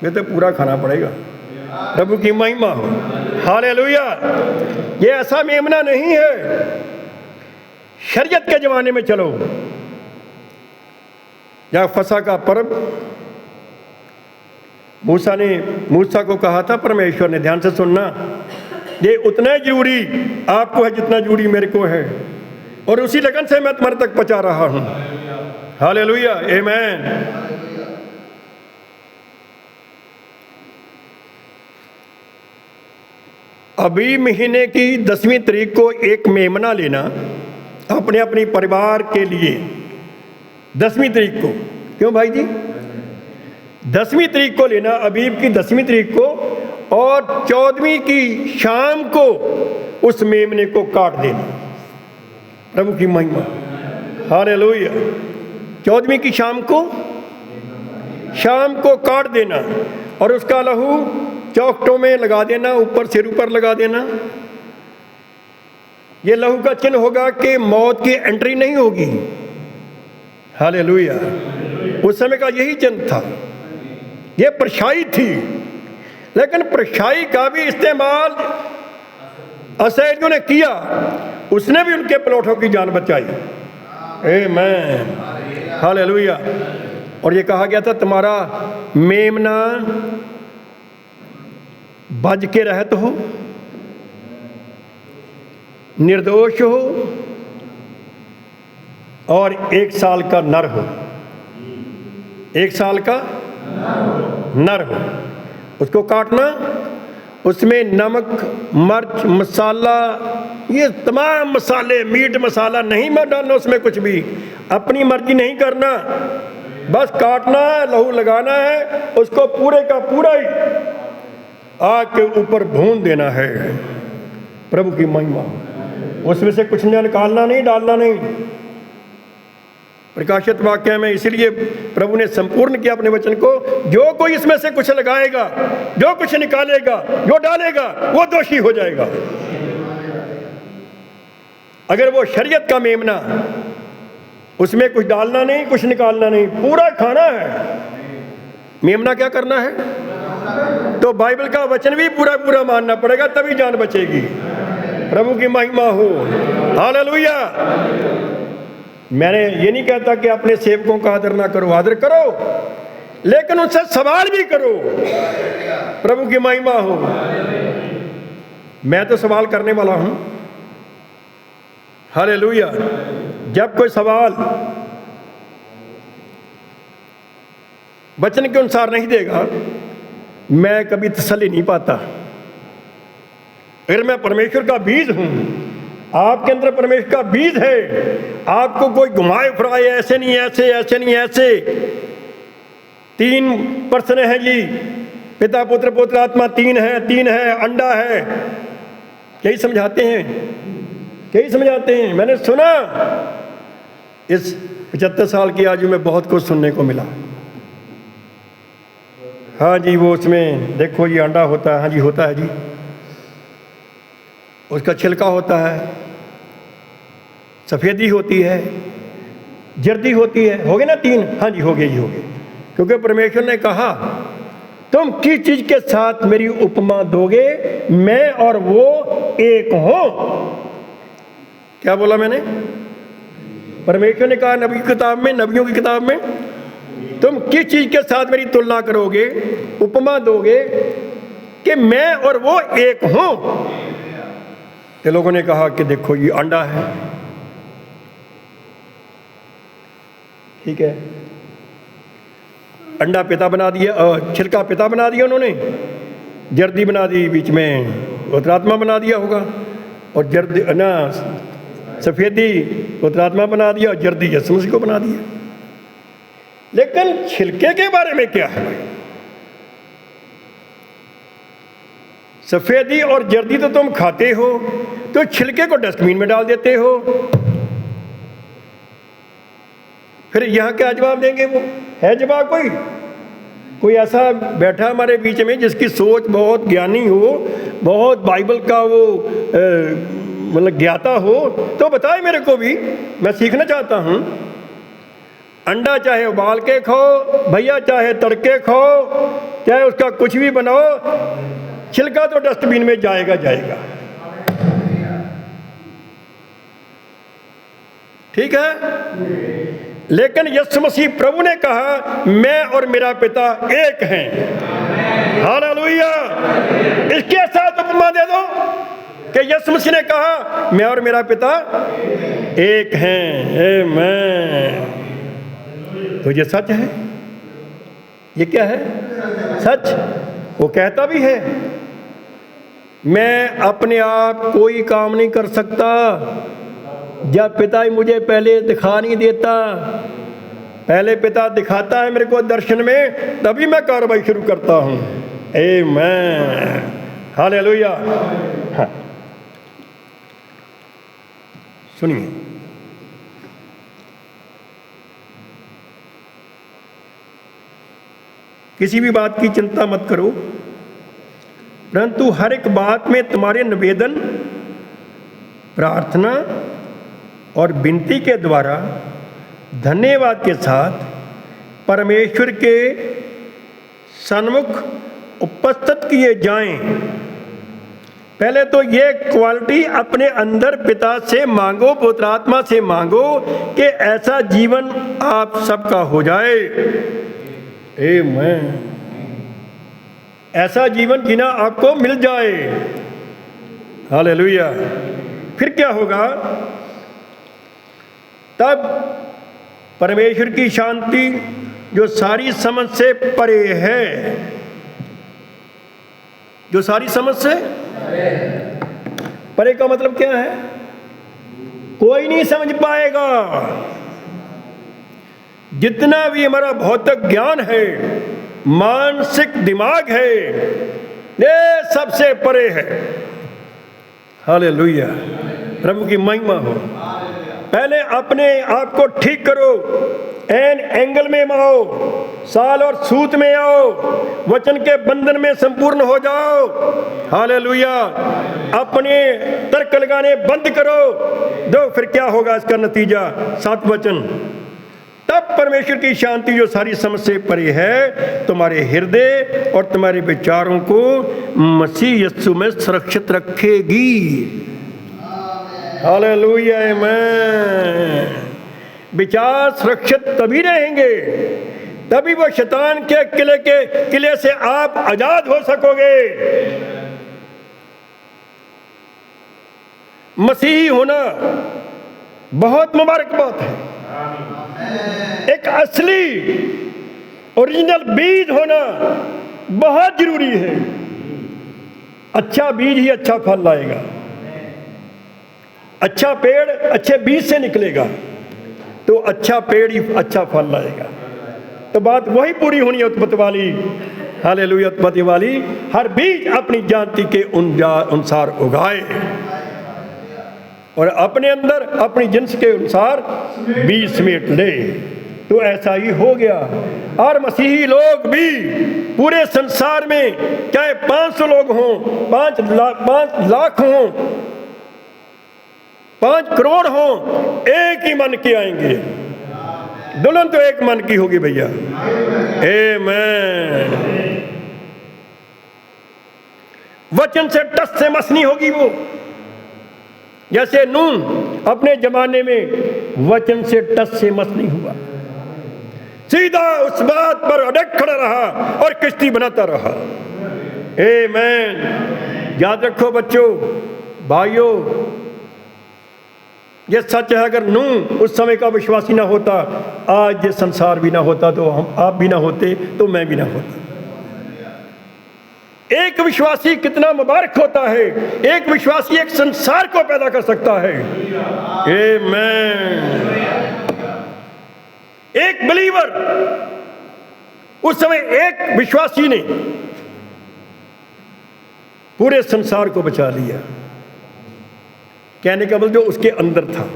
ये तो पूरा खाना पड़ेगा। प्रभु की महिमा हो। हालेलुया। ये ऐसा मेमना नहीं है। शरीयत के जमाने में चलो, या फसह का पर्व, मूसा को कहा था परमेश्वर ने, ध्यान से सुनना, ये उतना जरूरी आपको है जितना जरूरी मेरे को है, और उसी लगन से मैं तुम्हारे तक पहुंचा रहा हूं। हालेलुया। आमीन। अभी महीने की 10वीं तारीख को एक मेमना लेना अपने अपने परिवार के लिए। 10वीं तारीख को, क्यों भाई जी? 10वीं तारीख को लेना, अबीब की 10वीं तारीख को, और 14वीं की शाम को उस मेमने को काट देना। प्रभु की महिमा। हालेलुया। 14वीं की शाम को शाम को काट देना और उसका लहू चौखटों में लगा देना, ऊपर सिर ऊपर लगा देना। ये लहू का चिन्ह होगा कि मौत की एंट्री नहीं होगी। हालेलुया। उस समय का यही चिन्ह था। ये परछाई थी, लेकिन परछाई का भी इस्तेमाल असैरियों ने किया, उसने भी उनके प्लॉटों की जान बचाई। आमीन, हालेलुया। और ये कहा गया था तुम्हारा मेमना बज के रहत हो, निर्दोष हो और 1 साल का नर हो। 1 साल का नर हो, उसको काटना, उसमें नमक, मिर्च, मसाला, ये तमाम मसाले, मीट मसाला नहीं मत डालना उसमें, कुछ भी अपनी मर्जी नहीं करना, बस काटना है, लहू लगाना है, उसको पूरे का पूरा ही आग के ऊपर भून देना है। प्रभु की महिमा। उसमें से कुछ निकालना नहीं, डालना नहीं। प्रकाशित वाक्य में इसलिए प्रभु ने संपूर्ण किया अपने वचन को, जो कोई इसमें से कुछ लगाएगा, जो कुछ निकालेगा, जो डालेगा, वो दोषी हो जाएगा। अगर वो शरीयत का मेमना, उसमें कुछ डालना नहीं, कुछ निकालना नहीं, पूरा खाना है। मेमना क्या करना है? तो बाइबल का वचन भी पूरा पूरा मानना पड़ेगा, तभी जान बचेगी। प्रभु की महिमा हो, हालेलुया। मैंने ये नहीं कहता कि अपने सेवकों का आदर ना करो, आदर करो, लेकिन उनसे सवाल भी करो। प्रभु की महिमा हो। मैं तो सवाल करने वाला हूं, हालेलुया। जब कोई सवाल वचन के अनुसार नहीं देगा, मैं कभी तसल्ली नहीं पाता। अगर मैं परमेश्वर का बीज हूं, आपके अंदर परमेश्वर का बीज है, आपको कोई घुमाए फिराए, ऐसे नहीं ऐसे, ऐसे नहीं ऐसे, 3 पर्सन हैं जी, पिता पुत्र पवित्र आत्मा, 3 है, 3 है, अंडा है, यही समझाते हैं, यही समझाते हैं। मैंने सुना इस 75 साल की आयु में बहुत कुछ सुनने को मिला। हाँ जी, वो उसमें देखो ये अंडा होता है, हाँ जी होता है जी, उसका छिलका होता है, सफ़ेदी होती है, जर्दी होती है, हो गए ना 3? हाँ जी हो गए जी, हो गए। क्योंकि परमेश्वर ने कहा तुम किस चीज़ के साथ मेरी उपमा दोगे, मैं और वो एक हो। क्या बोला मैंने? परमेश्वर ने कहा नबी की किताब में, नबियों की किताब में, तुम किस चीज़ के साथ मेरी तुलना करोगे, उपमा दोगे कि मैं और वो एक हूं। ये लोगों ने कहा कि देखो ये अंडा है, ठीक है, अंडा पिता बना दिया, छिलका पिता बना दिया उन्होंने, जर्दी बना दी, बीच में पवित्र आत्मा बना दिया होगा, और जर्दी ना सफ़ेदी पवित्र आत्मा बना दिया, और जर्दी यीशु मसीह को बना दिया। लेकिन छिलके के बारे में क्या है? सफ़ेदी और जर्दी तो तुम खाते हो, तो छिलके को डस्टबिन में डाल देते हो। फिर यहाँ क्या जवाब देंगे? वो है जवाब? कोई ऐसा बैठा हमारे बीच में जिसकी सोच बहुत ज्ञानी हो, बहुत बाइबल का वो मतलब ज्ञाता हो, तो बताए मेरे को भी, मैं सीखना चाहता हूँ। अंडा चाहे उबाल के खाओ भैया, चाहे तड़के खाओ, चाहे उसका कुछ भी बनाओ, छिलका तो डस्टबिन में जाएगा जाएगा। ठीक है? लेकिन यीशु मसीह प्रभु ने कहा मैं और मेरा पिता एक हैं। हालेलुया। इसके साथ उपमा दे दो कि यीशु मसीह ने कहा मैं और मेरा पिता एक हैं। आमीन। तो ये सच है। ये क्या है? सच। वो कहता भी है मैं अपने आप कोई काम नहीं कर सकता जब पिता ही मुझे पहले दिखा नहीं देता। पहले पिता दिखाता है मेरे को दर्शन में, तभी मैं कार्रवाई शुरू करता हूँ। आमीन। हालेलुया। हाँ, सुनिए, किसी भी बात की चिंता मत करो, परंतु हर एक बात में तुम्हारे निवेदन, प्रार्थना और विनती के द्वारा धन्यवाद के साथ परमेश्वर के सन्मुख उपस्थित किए जाएं। पहले तो ये क्वालिटी अपने अंदर पिता से मांगो, पुत्र आत्मा से मांगो कि ऐसा जीवन आप सबका हो जाए। आमीन। ऐसा जीवन जीना आपको मिल जाए। हालेलुया। फिर क्या होगा? तब परमेश्वर की शांति जो सारी समझ से परे है, जो सारी समझ से परे का मतलब क्या है? कोई नहीं समझ पाएगा। जितना भी हमारा भौतिक ज्ञान है, मानसिक दिमाग है, ये सबसे परे है। हालेलुया। प्रभु की महिमा हो। पहले अपने आप को ठीक करो, एन एंगल में आओ, साल और सूत में आओ, वचन के बंधन में संपूर्ण हो जाओ। हालेलुया। अपने तर्क लगाने बंद करो। दो फिर क्या होगा इसका नतीजा? 7 वचन। तब परमेश्वर की शांति जो सारी समझ से परे है तुम्हारे हृदय और तुम्हारे विचारों को मसीह यीशु में सुरक्षित रखेगी। हालेलुया। आमीन। विचार सुरक्षित तभी रहेंगे, तभी वो शैतान के किले से आप आजाद हो सकोगे। मसीही होना बहुत मुबारक बात है। एक असली ओरिजिनल बीज होना बहुत जरूरी है। अच्छा बीज ही अच्छा फल लाएगा। अच्छा पेड़ अच्छे बीज से निकलेगा तो अच्छा पेड़ ही अच्छा फल लाएगा। तो बात वही पूरी होनी है उत्पत्ति वाली। हालेलुया। उत्पत्ति वाली, हर बीज अपनी जाति के अनुसार उगाए और अपने अंदर अपनी जिन्स के अनुसार बीज समेट ले। तो ऐसा ही हो गया। और मसीही लोग भी पूरे संसार में चाहे 500 लोग हों, 5 लाख हों, 5 करोड़ हों, एक ही मन के आएंगे। दुल्हन तो एक मन की होगी भैया। आमीन। वचन से टस से मस नहीं होगी वो। जैसे नूह अपने जमाने में वचन से टस से मस नहीं हुआ, सीधा उस बात पर अड़ग खड़ा रहा और किश्ती बनाता रहा। आमीन। याद रखो बच्चों, भाइयों, ये सच है। अगर नूह उस समय का विश्वासी ना होता, आज ये संसार भी ना होता, तो आप भी ना होते, तो मैं भी ना होता। एक विश्वासी कितना मुबारक होता है। एक विश्वासी एक संसार को पैदा कर सकता है। आमीन। एक बिलीवर, उस समय एक विश्वासी ने पूरे संसार को बचा लिया। कहने का मतलब जो उसके अंदर था,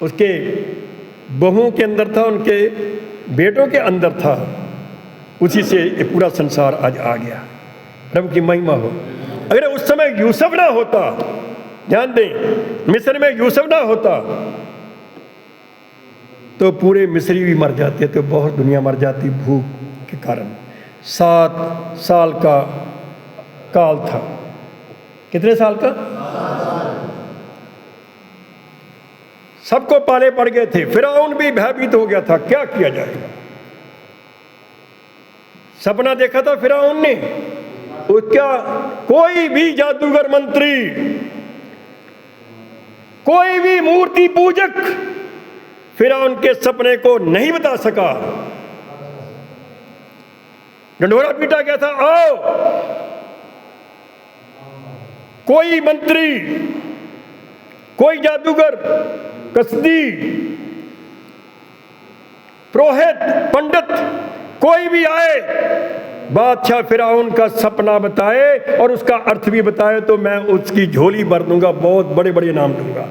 उसके बहुओं के अंदर था, उनके बेटों के अंदर था, उसी से ये पूरा संसार आज आ गया। प्रभु की महिमा हो। अगर उस समय यूसुफ ना होता, ध्यान दें, मिस्र में यूसुफ ना होता तो पूरे मिस्री भी मर जाते, तो बहुत दुनिया मर जाती भूख के कारण। 7 साल का काल था। कितने साल का? सबको पाले पड़ गए थे। फिरौन भी भयभीत हो गया था, क्या किया जाएगा। सपना देखा था फिरौन ने, क्या कोई भी जादूगर मंत्री, कोई भी मूर्ति पूजक फिरौन के सपने को नहीं बता सका। ढंढोरा पीटा गया था, आओ कोई मंत्री, कोई जादूगर, कसदी, पुरोहित, पंडित, कोई भी आए, बादशाह फिरौन का सपना बताए और उसका अर्थ भी बताए, तो मैं उसकी झोली भर दूंगा, बहुत बड़े बड़े नाम दूंगा।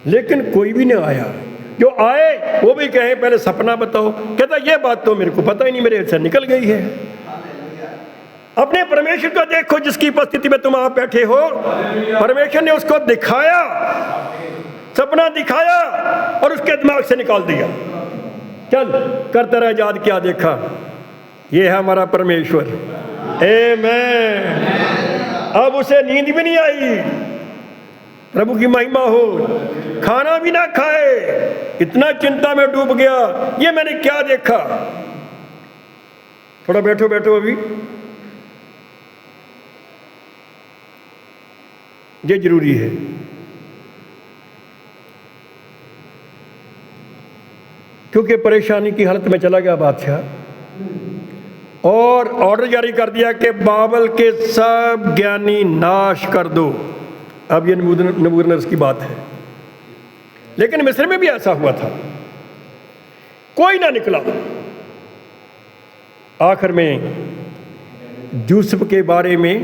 लेकिन कोई भी नहीं आया। जो आए वो भी कहें पहले सपना बताओ। कहता ये बात तो मेरे को पता ही नहीं, मेरे से निकल गई है। अपने परमेश्वर को देखो जिसकी उपस्थिति में तुम आप बैठे हो। परमेश्वर ने उसको दिखाया, सपना दिखाया और उसके दिमाग से निकाल दिया। चल कर तेरा याद क्या देखा। ये है हमारा परमेश्वर। आमीन। अब उसे नींद भी नहीं आई। प्रभु की महिमा हो। खाना भी ना खाए, इतना चिंता में डूब गया, ये मैंने क्या देखा। थोड़ा बैठो बैठो अभी, ये जरूरी है। क्योंकि परेशानी की हालत में चला गया बादशाह और ऑर्डर जारी कर दिया कि बाबल के सब ज्ञानी नाश कर दो। अब ये नबूकदनेस्सर की बात है। लेकिन मिस्र में भी ऐसा हुआ था, कोई ना निकला। आखिर में यूसुफ के बारे में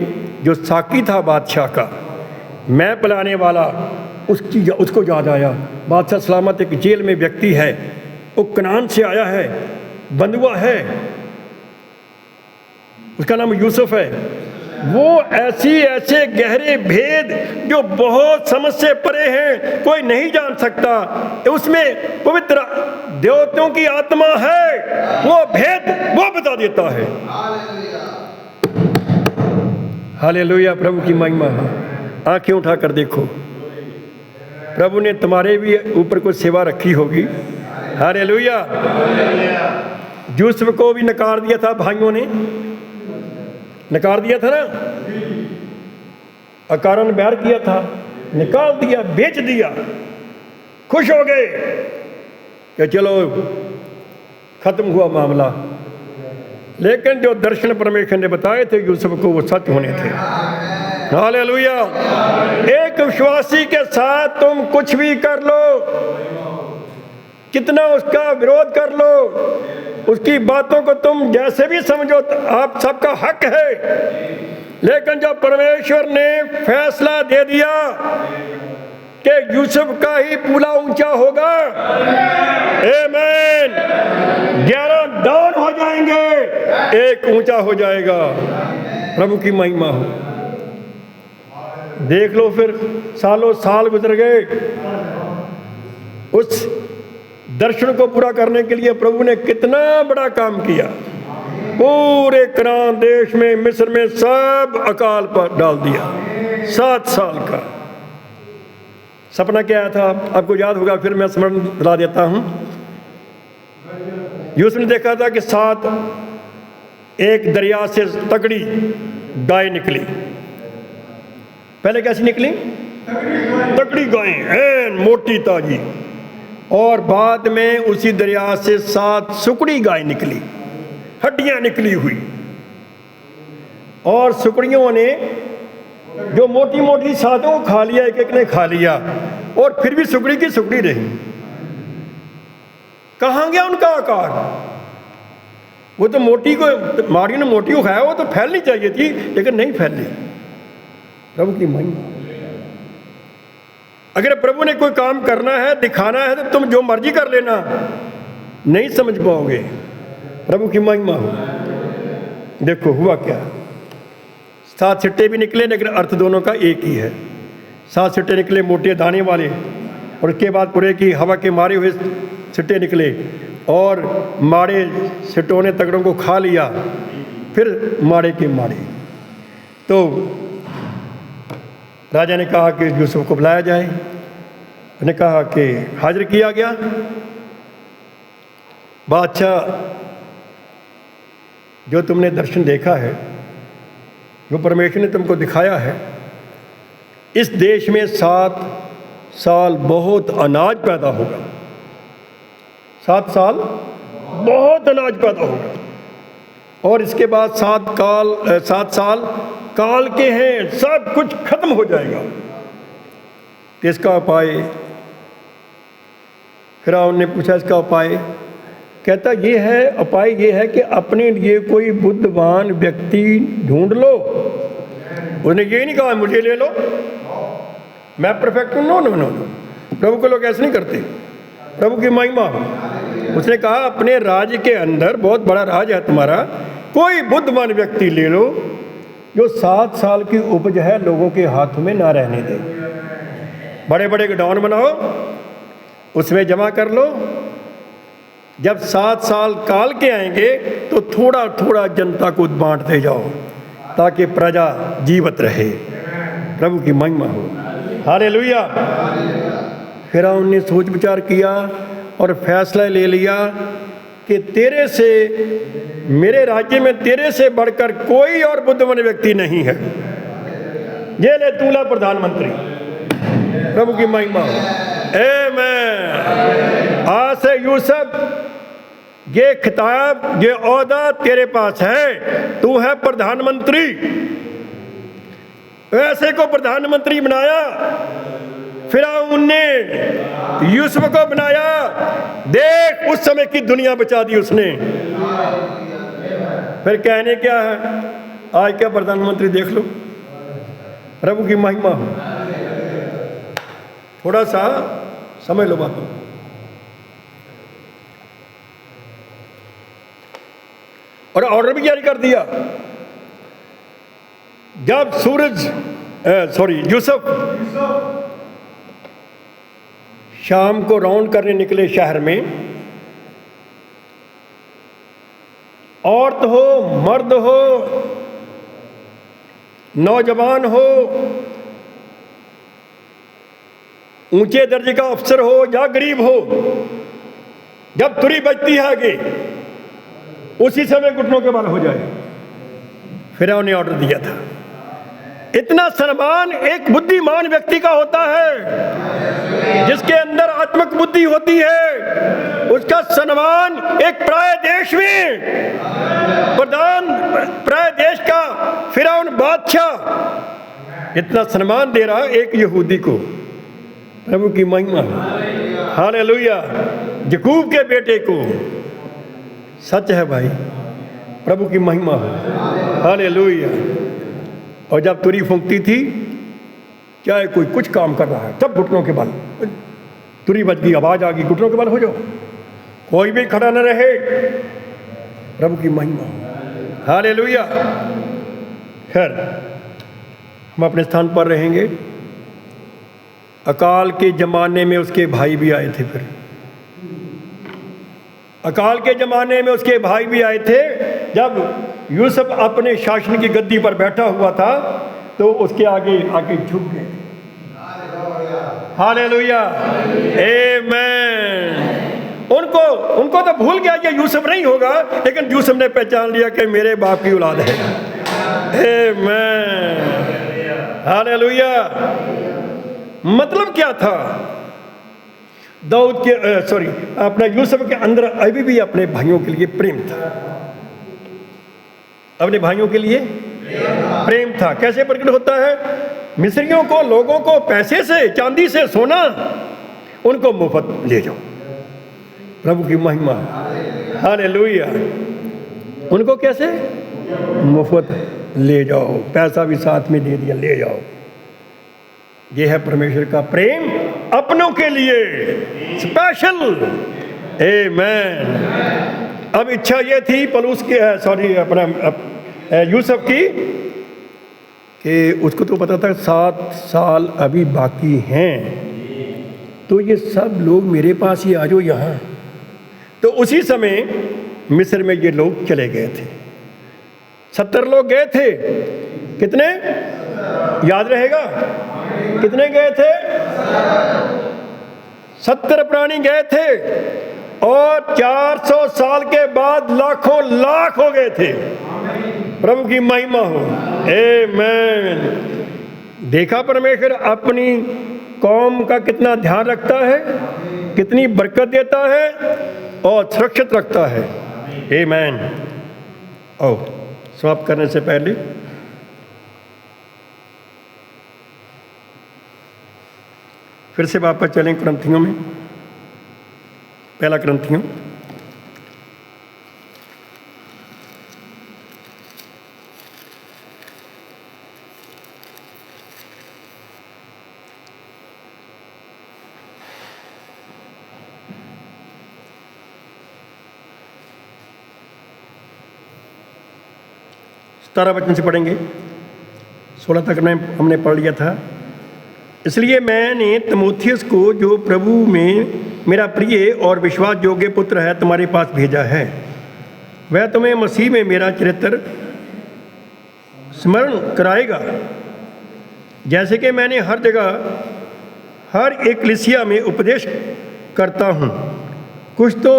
जो साकी था बादशाह का, मैं पिलाने वाला, उसको याद आया। बादशाह सलामत एक जेल में व्यक्ति है, वो कनान से आया है, बंधुआ है, उसका नाम यूसुफ है। वो ऐसे गहरे भेद जो बहुत समझ से परे हैं, कोई नहीं जान सकता। उसमें पवित्र देवताओं की आत्मा है, वो भेद वो बता देता है। हालेलुया, प्रभु की महिमा। आंखें उठाकर देखो, प्रभु ने तुम्हारे भी ऊपर कोई सेवा रखी होगी। हालेलुया। यूसुफ को भी नकार दिया था, भाइयों ने नकार दिया था ना, अकारण बैर किया था, निकाल दिया, बेच दिया। खुश हो गए कि चलो खत्म हुआ मामला। लेकिन जो दर्शन परमेश्वर ने बताए थे यूसुफ को, वो सच होने थे। हालेलुया। एक विश्वासी के साथ तुम कुछ भी कर लो, कितना उसका विरोध कर लो, उसकी बातों को तुम जैसे भी समझो, आप सबका हक है। लेकिन जब परमेश्वर ने फैसला दे दिया कि यूसुफ का ही पुला ऊंचा होगा, आमीन, 11 डाउन हो जाएंगे, एक ऊंचा हो जाएगा। प्रभु की महिमा हो। देख लो, फिर सालों साल गुजर गए। उस दर्शन को पूरा करने के लिए प्रभु ने कितना बड़ा काम किया। पूरे कनान देश में, मिस्र में सब अकाल पर डाल दिया। 7 साल का सपना क्या आया था आपको याद होगा, फिर मैं स्मरण दिला देता हूं। यूसुफ ने देखा था कि 7 एक दरिया से तगड़ी गाय निकली। पहले कैसी निकली? तगड़ी गाय, मोटी ताजी। और बाद में उसी दरिया से 7 सुकड़ी गाय निकली, हड्डियां निकली हुई। और सुकड़ियों ने जो मोटी मोटी 7 को खा लिया, एक एक ने खा लिया, और फिर भी सुकड़ी की सुकड़ी रही। कहाँ गया उनका आकार? वो तो मोटी को, मारी ने मोटी को खाया, वो तो फैलनी चाहिए थी, लेकिन नहीं फैली। प्रभु की महिमा। अगर प्रभु ने कोई काम करना है, दिखाना है, तो तुम जो मर्जी कर लेना, नहीं समझ पाओगे। प्रभु की महिमा हो। देखो हुआ क्या, 7 सिट्टे भी निकले, लेकिन अर्थ दोनों का एक ही है। 7 सिट्टे निकले मोटे दाने वाले, और उसके बाद पूरे की हवा के मारे हुए सिट्टे निकले, और मारे सिट्टों ने तगड़ों को खा लिया। फिर मारे के मारे। तो राजा ने कहा कि यूसुफ को बुलाया जाए। उसने कहा कि हाजिर किया गया। बादशाह, जो तुमने दर्शन देखा है, जो परमेश्वर ने तुमको दिखाया है, इस देश में 7 साल बहुत अनाज पैदा होगा। 7 साल बहुत अनाज पैदा होगा। और इसके बाद 7 साल काल के हैं, सब कुछ खत्म हो जाएगा। इसका उपाय? फिरौन ने पूछा इसका उपाय। कहता ये है, उपाय ये है कि अपने लिए कोई बुद्धिमान व्यक्ति ढूंढ लो। उसने ये नहीं कहा मुझे ले लो, मैं परफेक्ट हूँ। नो नो नो नो, प्रभु को लोग ऐसे नहीं करते। प्रभु की महिमा हो। उसने कहा अपने राज्य के अंदर, बहुत बड़ा राज है तुम्हारा, कोई बुद्धिमान व्यक्ति ले लो जो 7 साल की उपज है लोगों के हाथ में ना रहने दे। बड़े बड़े गोडाउन बनाओ, उसमें जमा कर लो, जब 7 साल काल के आएंगे तो थोड़ा थोड़ा जनता को बांटते जाओ ताकि प्रजा जीवित रहे। प्रभु की महिमा हो। हालेलुया। फिरौन ने सोच विचार किया और फैसला ले लिया कि तेरे से, मेरे राज्य में तेरे से बढ़कर कोई और बुद्धिमान व्यक्ति नहीं है, ये ले तूला प्रधानमंत्री। प्रभु की महिमा हो। आमीन। आज से यूसुफ, ये खिताब, ये ओहदा तेरे पास है, तू है प्रधानमंत्री। ऐसे को प्रधानमंत्री बनाया, फिरौन ने यूसुफ को बनाया। देख उस समय की दुनिया बचा दी उसने। फिर कहने क्या है, आज क्या प्रधानमंत्री देख लो। प्रभु की महिमा हो। थोड़ा सा समझ लो बात। और ऑर्डर भी जारी कर दिया, जब यूसुफ शाम को राउंड करने निकले शहर में, औरत हो, मर्द हो, नौजवान हो, ऊंचे दर्जे का अफसर हो या गरीब हो, जब तुरी बजती है आगे, उसी समय घुटनों के बल हो जाए। फिरौन ने ऑर्डर दिया था। इतना सम्मान एक बुद्धिमान व्यक्ति का होता है, जिसके अंदर आत्मिक बुद्धि होती है। उसका सम्मान एक पराये देश में प्रधान, पराये देश का फिरौन बादशाह इतना सम्मान दे रहा एक यहूदी को। प्रभु की महिमा। हालेलुया। याकूब के बेटे को। सच है भाई। प्रभु की महिमा हो। हालेलुया। और जब तुरी फूंकती थी, चाहे कोई कुछ काम कर रहा है, तब घुटनों के बल, तुरी बज गई, आवाज आ गई, घुटनों के बल हो जाओ, कोई भी खड़ा न रहे। प्रभु की महिमा। हालेलुया। खैर, हम अपने स्थान पर रहेंगे। अकाल के ज़माने में उसके भाई भी आए थे। फिर अकाल के ज़माने में उसके भाई भी आए थे। जब यूसुफ अपने शासन की गद्दी पर बैठा हुआ था तो उसके आगे आके झुक गए। हालेलुया। आमीन। उनको तो भूल गया ये यूसुफ नहीं होगा, लेकिन यूसुफ ने पहचान लिया कि मेरे बाप की औलाद है। आमीन। हालेलुया। मतलब क्या था? दाऊद के अपना यूसुफ के अंदर अभी भी अपने भाइयों के लिए प्रेम था। अपने भाइयों के लिए प्रेम था। कैसे प्रकट होता है? मिस्रियों को, लोगों को पैसे से, चांदी से, सोना, उनको मुफ्त ले जाओ। प्रभु की महिमा। हालेलुया। उनको कैसे? मुफ्त ले जाओ, पैसा भी साथ में दे दिया, ले जाओ। यह है परमेश्वर का प्रेम अपनों के लिए, स्पेशल। आमीन। अब इच्छा यह थी पलूस के, अपना यूसुफ की, कि उसको तो पता था 7 साल अभी बाकी हैं, तो ये सब लोग मेरे पास ही आ जाओ यहाँ। तो उसी समय मिस्र में ये लोग चले गए थे। 70 लोग गए थे। कितने याद रहेगा? कितने गए थे? 70 प्राणी गए थे। और 400 साल के बाद लाखों लाख हो गए थे। प्रभु की महिमा हो। आमीन। देखा परमेश्वर अपनी कौम का कितना ध्यान रखता है, कितनी बरकत देता है और सुरक्षित रखता है। आमीन। और समाप्त करने से पहले फिर से वापस चलें कुरिन्थियों में। पहला कुरिन्थियों 17 वचन से पढ़ेंगे, 16 तक हमने पढ़ लिया था। इसलिए मैंने तीमुथियुस को, जो प्रभु में मेरा प्रिय और विश्वास योग्य पुत्र है, तुम्हारे पास भेजा है। वह तुम्हें मसीह में मेरा चरित्र स्मरण कराएगा, जैसे कि मैंने हर जगह हर एक कलीसिया में उपदेश करता हूँ। कुछ तो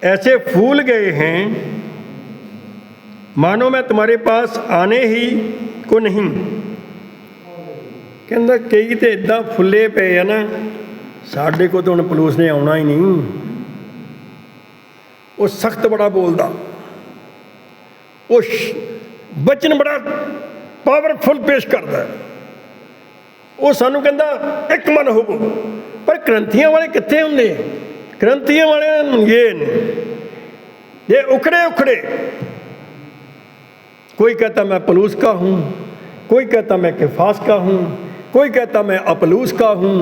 ऐसे फूल गए हैं मानो मैं तुम्हारे पास आने ही को नहीं। कहता कई तो इदा फुले पे है ना, साढ़े को तो हम पलूस ने आना ही नहीं। वो सख्त बड़ा बोलता, वो बचन बड़ा पावरफुल पेश करता है। वो सानू कहता एक मन होवो, पर ग्रंथियां वाले कितने होंगे? ग्रंथियां वाले ये उखड़े उखड़े, कोई कहता मैं पलूस का हूँ, कोई कहता मैं केफास का हूँ, कोई कहता मैं अपलूस का हूँ।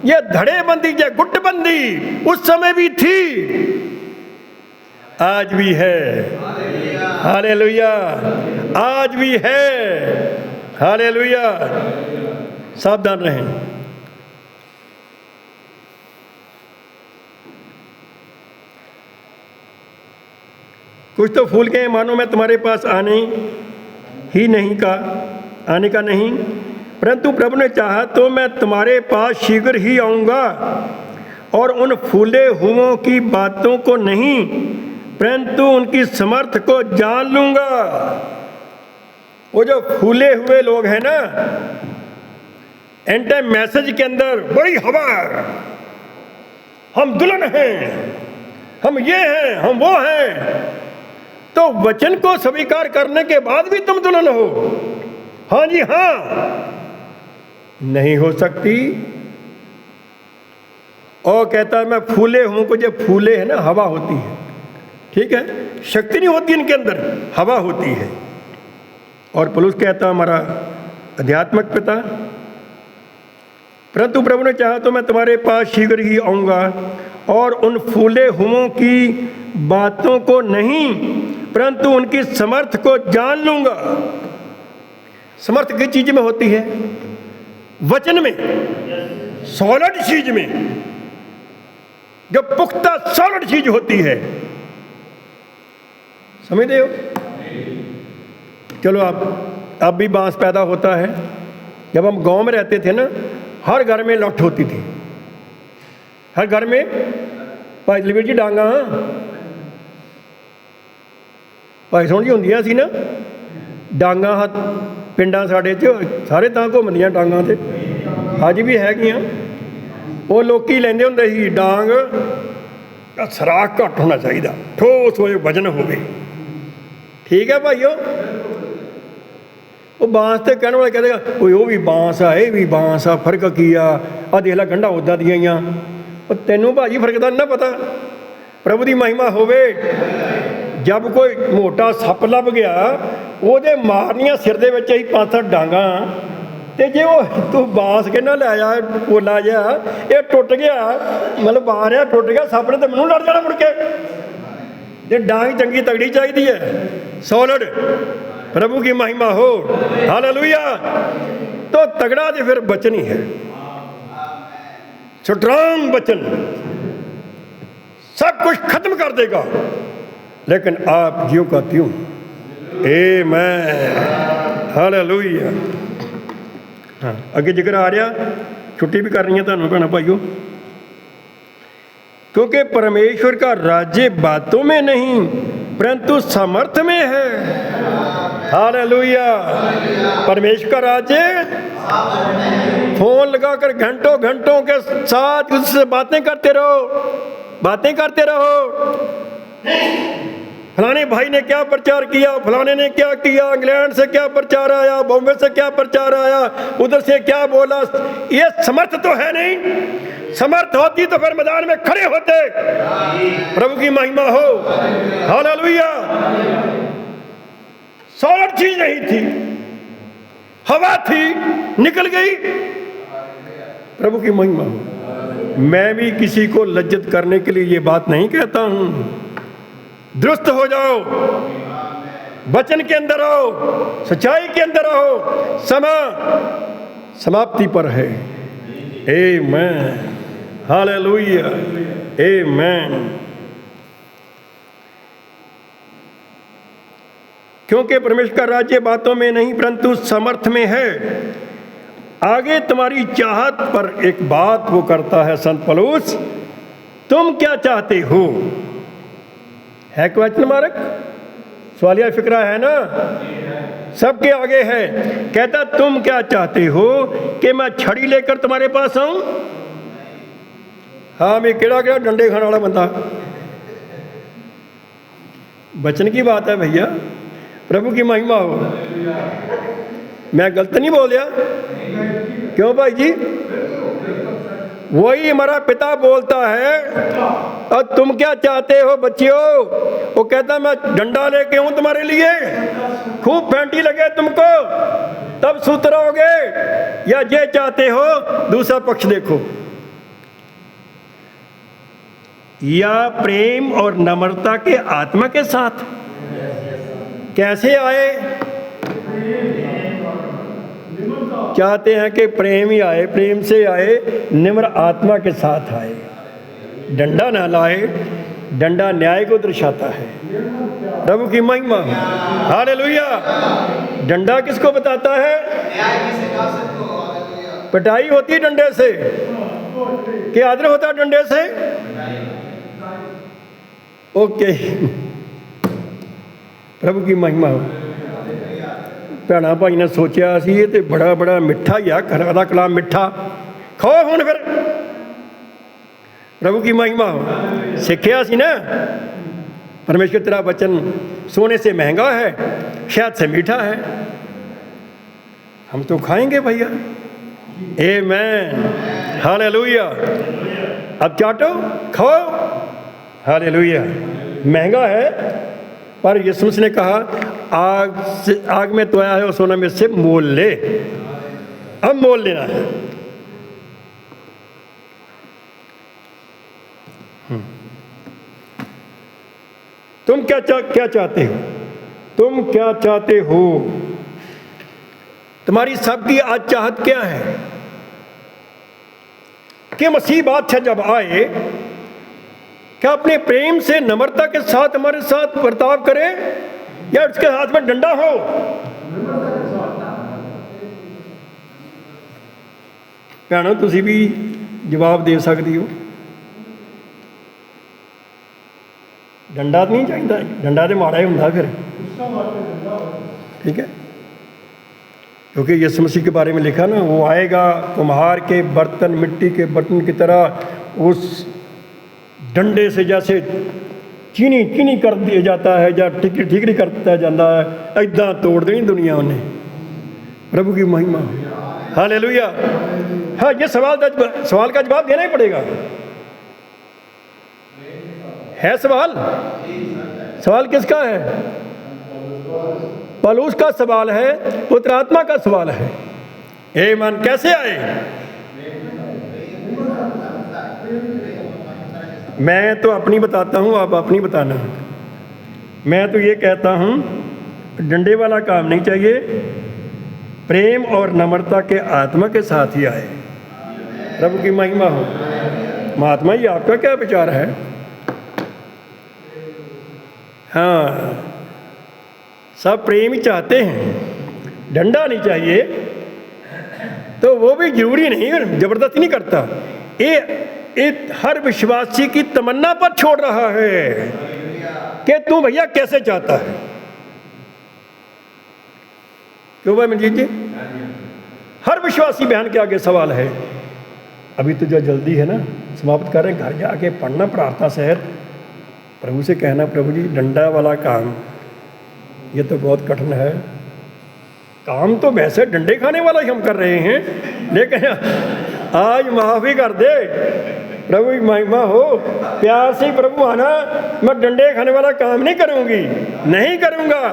ये धड़ेबंदी या गुटबंदी उस समय भी थी, आज भी है। हालेलुया, आज भी है। हालेलुया। सावधान रहें। कुछ तो फूल गए मानो मैं तुम्हारे पास आने का नहीं, परंतु प्रभु ने चाहा तो मैं तुम्हारे पास शीघ्र ही आऊँगा, और उन फूले हुओं की बातों को नहीं, परंतु उनकी समर्थ को जान लूँगा। वो जो फूले हुए लोग हैं ना, एंड टाइम मैसेज के अंदर बड़ी हवा, हम दुल्हन हैं, हम ये हैं, हम वो हैं, तो वचन को स्वीकार करने के बाद भी तुम दुल्हन हो? हाँ जी हाँ, नहीं हो सकती। और कहता है मैं फूले हूं को, जो फूले है ना, हवा होती है, ठीक है, शक्ति नहीं होती इनके अंदर, हवा होती है। और पौलुस कहता हमारा आध्यात्मिक पिता, परंतु प्रभु ने चाहा तो मैं तुम्हारे पास शीघ्र ही आऊँगा, और उन फूले हुओं की बातों को नहीं, परंतु उनकी समर्थ को जान लूँगा। समर्थ किस चीज़ में होती है? वचन में, सॉलिड चीज में, जो पुख्ता सॉलिड चीज होती है। समझते हो? चलो अब भी बांस पैदा होता है। जब हम गांव में रहते थे ना, हर घर में लठ होती थी, हर घर में। भाई लवीर जी डांगा, भाई सोहन जी होंदियां सी ना डांगा, हथ पिंडां साडे च सारे तां घुमदियां डांगां ते, अज भी हैगियां। वो लोग लैंदे हुंदे सी डांग, सराख घट होना चाहिए, ठोस होए, वजन होवे, ठीक है भाईओ। वो बांस ते कहने वाला कहेगा वो भी बांस आ, ये भी बांस आ, फर्क की आ देख ला गंढा उदा दियां। तेनों भाजी फर्क का ना पता। प्रभु की महिमा होवे। जब कोई मोटा सप लभ गया, वो मारनिया सिर दे विच ही 5-7 डांगा, तो जे वो तू बांस के ना लै जा, पोला जा, ये टुट गया, मतलब मारिया टुट गया, सप ने तो मैनू लड़ जाना मुड़ के। ये डांग चंगी तगड़ी चाहिए है, सॉलिड। प्रभु की महिमा हो, हालेलुया। तो तगड़ा तो फिर वचन ही है, स्ट्रांग वचन सब कुछ खत्म कर देगा, लेकिन आप ज्यों का त्यों। आमीन, हालेलुया। हाँ, अगे जिक्र आ रहा, छुट्टी भी कर रही है तुहानू भैणों भाईओ, क्योंकि परमेश्वर का राज्य बातों में नहीं परंतु सामर्थ में है। हालेलुया। परमेश्वर का राज्य, फोन लगाकर घंटों घंटों के साथ उससे बातें करते रहो। फलाने भाई ने क्या प्रचार किया, फलाने ने क्या किया, इंग्लैंड से क्या प्रचार आया, बॉम्बे से क्या प्रचार आया, उधर से क्या बोला। ये समर्थ तो है नहीं। समर्थ होती तो फिर मैदान में खड़े होते। प्रभु की महिमा हो, हालेलुया। सॉलिड चीज नहीं थी, हवा थी, निकल गई। प्रभु की महिमा हो। मैं भी किसी को लज्जत करने के लिए ये बात नहीं कहता हूं। दुरुस्त हो जाओ, वचन के अंदर रहो, सच्चाई के अंदर रहो। समय समाप्ति पर है। आमीन, हालेलुया, आमीन। क्योंकि परमेश्वर का राज्य बातों में नहीं परंतु समर्थ में है। आगे तुम्हारी चाहत पर एक बात वो करता है संत पौलुस, तुम क्या चाहते हो? है क्वेश्चन मार्क, सवालिया फिक्रा है ना, सबके आगे है। कहता तुम क्या चाहते हो कि मैं छड़ी लेकर तुम्हारे पास आऊं? हाँ, मैं केड़ा केड़ा डंडे खाने वाला बंदा। वचन की बात है भैया, प्रभु की महिमा हो। मैं गलत नहीं बोल दिया? क्यों भाई जी? वही हमारा पिता बोलता है। और तुम क्या चाहते हो बच्चियों? वो कहता मैं डंडा लेके हूं तुम्हारे लिए, खूब फैंटी लगे तुमको तब सुधरोगे, या ये चाहते हो दूसरा पक्ष देखो? या प्रेम और नम्रता के आत्मा के साथ कैसे आए? चाहते हैं कि प्रेम ही आए, प्रेम से आए, निम्र आत्मा के साथ आए। डंडा ना लाए, डंडा न्याय को दर्शाता है। प्रभु की महिमा, हालेलुया। डंडा किसको बताता है? पिटाई होती है डंडे से, क्या आदर होता है डंडे से? ओके, प्रभु की महिमा हो। भैणा भाई ने सोचा सी ये तो बड़ा बड़ा मिठा ही आ, घर का कलाम मिठा, खाओ हुण फिर। प्रभु की महिमा हो। सीखिया सी ना, परमेश्वर तेरा वचन सोने से महंगा है, शहद से मीठा है, हम तो खाएंगे भैया। आमीन, हालेलुया। अब चाटो, खाओ, हालेलुया। महंगा है, पर यीशु ने कहा आग में तो आया है और सोना में से मोल ले। अब मोल लेना है। तुम क्या चाहते हो? तुम क्या चाहते हो? तुम्हारी सबकी आज चाहत क्या है कि मसीह बादशाह जब आए, क्या अपने प्रेम से नम्रता के साथ हमारे साथ बर्ताव करे, या उसके हाथ में डंडा हो? भैणों तुसी भी जवाब दे सकती हो। डंडा तो नहीं चाहिए, डंडा तो माड़ा ही होंगे फिर, ठीक है। क्योंकि यीशु मसीह के बारे में लिखा ना, वो आएगा कुम्हार के बर्तन, मिट्टी के बर्तन की तरह, उस डंडे से जैसे चीनी चीनी कर दिया जाता है या ठीकरी ठीकरी करता जाता है, ऐदा तोड़ देनी दुनिया उन्हें। प्रभु की महिमा, हालेलुया। हाँ, ये सवाल का जवाब देना ही पड़ेगा। है सवाल? सवाल किसका है? पौलुस का सवाल है, पुत्र आत्मा का सवाल है। आमीन। कैसे आए? मैं तो अपनी बताता हूँ, आप अपनी बताना। मैं तो ये कहता हूँ डंडे वाला काम नहीं चाहिए, प्रेम और नम्रता के आत्मा के साथ ही आए। प्रभु की महिमा हो। महात्मा जी आपका क्या विचार है? हाँ, सब प्रेम ही चाहते हैं, डंडा नहीं चाहिए, तो वो भी जरूरी नहीं, जबरदस्ती नहीं करता। ये हर विश्वासी की तमन्ना पर छोड़ रहा है कि तू भैया कैसे चाहता है। क्यों भाई मनजीत जी? हर विश्वासी बहन के आगे सवाल है। अभी तो जो जल्दी है ना, समाप्त कर रहे हैं, घर जाके पढ़ना प्रार्थना सहित, प्रभु से कहना प्रभु जी डंडा वाला काम ये तो बहुत कठिन है। काम तो वैसे डंडे खाने वाला ही हम कर रहे हैं, लेकिन आज माफ़ी कर दे। प्रभु की महिमा हो। प्यार से प्रभु आना, मैं डंडे खाने वाला काम नहीं करूँगी, नहीं करूँगा।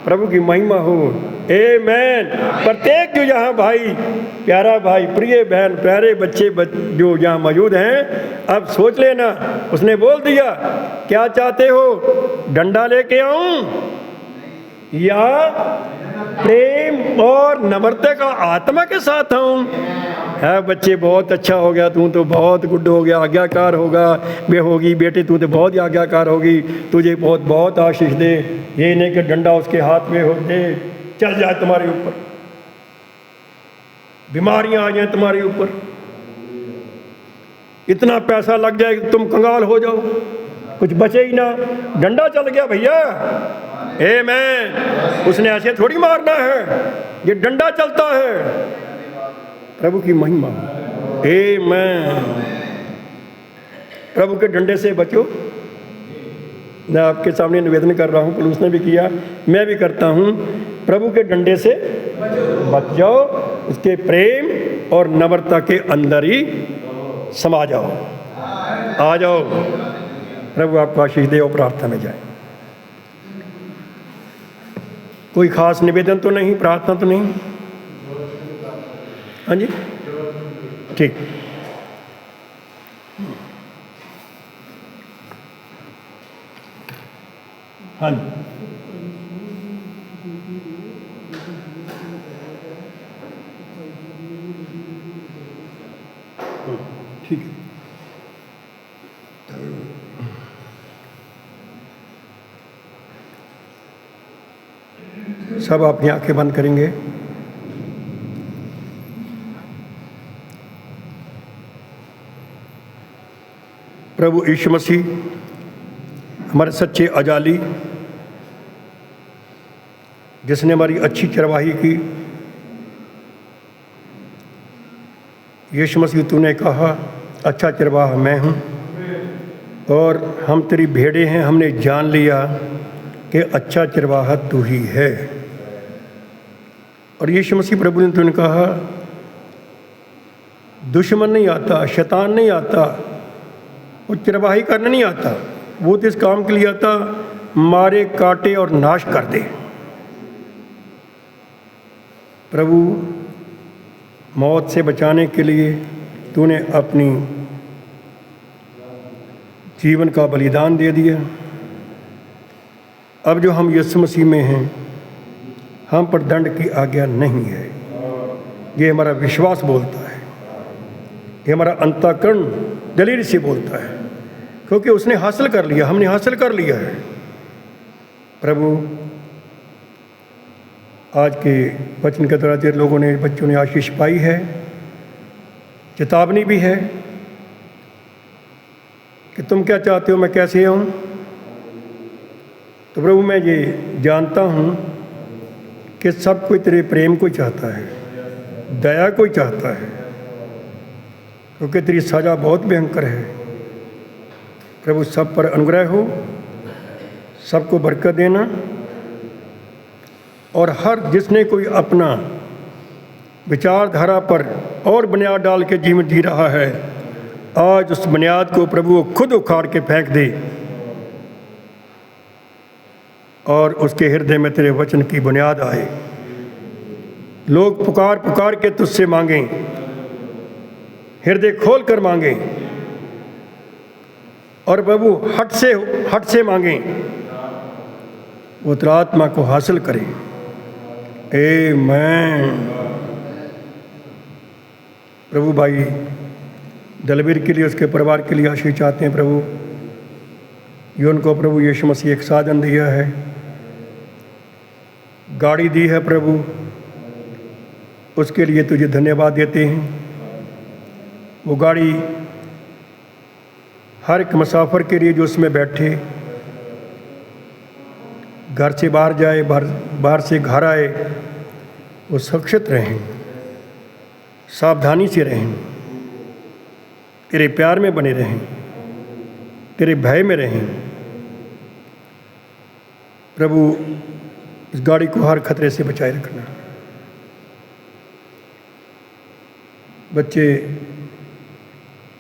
प्रभु की महिमा हो। आमीन। प्रत्येक जो यहाँ भाई, प्यारा भाई, प्रिय बहन, प्यारे बच्चे जो यहाँ मौजूद हैं, अब सोच लेना, उसने बोल दिया क्या चाहते हो? डंडा लेके आऊँ? या प्रेम और नम्रता का आत्मा के साथ हूँ। है बच्चे, बहुत अच्छा हो गया, तू तो बहुत गुड हो गया, आज्ञाकार होगा, बे होगी बेटे, तू तो बहुत ही आज्ञाकार होगी, तुझे बहुत बहुत आशीष दे। ये नहीं कि डंडा उसके हाथ में हो दे, चल जाए तुम्हारे ऊपर, बीमारियां आ जाए तुम्हारे ऊपर, इतना पैसा लग जाए कि तुम कंगाल हो जाओ, कुछ बचे ही ना। डंडा चल गया भैया, आमीन। उसने ऐसे थोड़ी मारना है, ये डंडा चलता है। प्रभु की महिमा, आमीन। प्रभु के डंडे से बचो। मैं आपके सामने निवेदन कर रहा हूँ, पौलुस ने भी किया, मैं भी करता हूँ। प्रभु के डंडे से बच जाओ, उसके प्रेम और नम्रता के अंदर ही समा जाओ, आ जाओ। प्रभु आपको आशीष दे और प्रार्थना में जाए। कोई खास निवेदन तो नहीं, प्रार्थना तो नहीं? हाँ जी, ठीक। हाँ जी, ठीक है। सब अपनी आंखें बंद करेंगे। प्रभु यीशु मसीह हमारे सच्चे अजाली, जिसने हमारी अच्छी चरवाही की। यीशु मसीह, तूने कहा अच्छा चरवाहा मैं हूँ और हम तेरी भेड़ें हैं। हमने जान लिया कि अच्छा चरवाहा तू ही है। और यीशु मसीह प्रभु ने तूने कहा दुश्मन नहीं आता, शैतान नहीं आता, वो चरवाही करने नहीं आता, वो तो इस काम के लिए आता मारे, काटे और नाश कर दे। प्रभु, मौत से बचाने के लिए तूने अपनी जीवन का बलिदान दे दिया। अब जो हम यीशु मसीह में हैं, हम पर दंड की आज्ञा नहीं है। ये हमारा विश्वास बोलता है, ये हमारा अंतःकरण दलील से बोलता है, क्योंकि उसने हासिल कर लिया, हमने हासिल कर लिया है। प्रभु, आज के वचन के द्वारा लोगों ने, बच्चों ने आशीष पाई है, चेतावनी भी है कि तुम क्या चाहते हो, मैं कैसे आऊँ। तो प्रभु, मैं ये जानता हूँ कि सब कोई तेरे प्रेम को चाहता है, दया को चाहता है, क्योंकि तेरी सज़ा बहुत भयंकर है। प्रभु, सब पर अनुग्रह हो, सबको बरकत देना। और हर जिसने कोई अपना विचारधारा पर और बुनियाद डाल के जीवन जी रहा है, आज उस बुनियाद को प्रभु खुद उखाड़ के फेंक दे और उसके हृदय में तेरे वचन की बुनियाद आए। लोग पुकार पुकार के तुझसे मांगें, हृदय खोल कर मांगें, और प्रभु हट से मांगें, वो तेरी आत्मा को हासिल करें। आमीन। प्रभु, भाई दलबीर के लिए, उसके परिवार के लिए आशीष चाहते हैं। प्रभु, ये उनको प्रभु यीशु मसीह एक साधन दिया है, गाड़ी दी है प्रभु, उसके लिए तुझे धन्यवाद देते हैं। वो गाड़ी हर एक मुसाफिर के लिए जो उसमें बैठे, घर से बाहर जाए, बाहर से घर आए, वो सुरक्षित रहें, सावधानी से रहें, तेरे प्यार में बने रहें, तेरे भय में रहें। प्रभु, इस गाड़ी को हर खतरे से बचाए रखना। बच्चे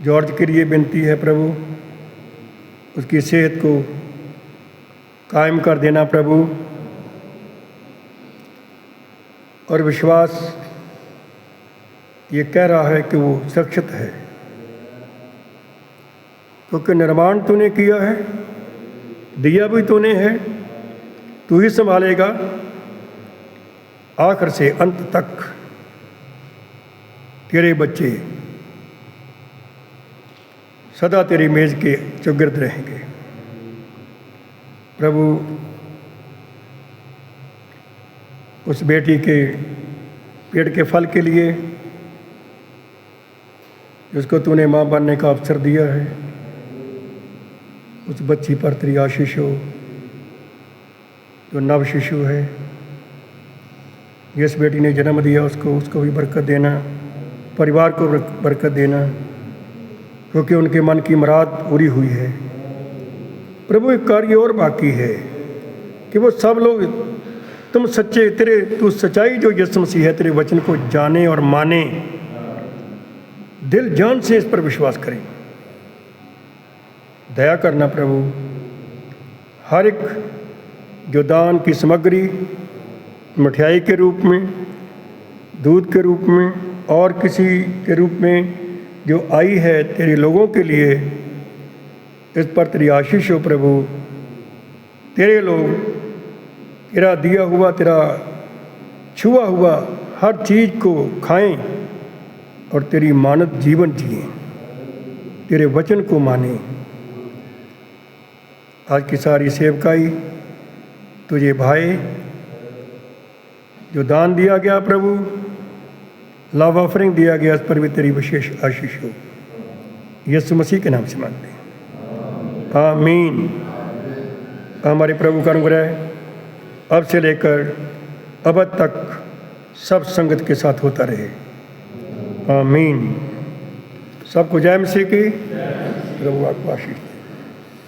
जॉर्ज के लिए विनती है प्रभु, उसकी सेहत को कायम कर देना प्रभु, और विश्वास ये कह रहा है कि वो सुरक्षित है, क्योंकि निर्माण तूने किया है, दिया भी तूने है, तू ही संभालेगा आखिर से अंत तक। तेरे बच्चे सदा तेरी मेज के चौगिर्द रहेंगे। प्रभु, उस बेटी के पेट के फल के लिए जिसको तूने माँ बनने का अवसर दिया है, उस बच्ची पर तेरी आशीष हो, जो नव शिशु है। जिस बेटी ने जन्म दिया उसको भी बरकत देना, परिवार को बरकत देना, क्योंकि उनके मन की मुराद पूरी हुई है। प्रभु, एक कार्य और बाकी है कि वो सब लोग तुम सच्चे, तू सच्चाई जो यीशु मसीह है, तेरे वचन को जाने और माने, दिल जान से इस पर विश्वास करें। दया करना प्रभु, हर एक जो दान की सामग्री मिठाई के रूप में, दूध के रूप में और किसी के रूप में जो आई है तेरे लोगों के लिए, इस पर तेरी आशीष हो प्रभु। तेरे लोग तेरा दिया हुआ, तेरा छुआ हुआ हर चीज़ को खाएं और तेरी मानव जीवन जिएं, तेरे वचन को मानें। आज की सारी सेवकाई तुझे भाई, जो दान दिया गया प्रभु, लव ऑफरिंग दिया गया, इस पर भी तेरी विशेष आशीष हो। यीशु मसीह के नाम से मांगते हैं, आमीन। हमारे प्रभु का अनुग्रह अब से लेकर अब तक सब संगत के साथ होता रहे, आमीन। सबको जय मसीह की। प्रभु आपको आशीष।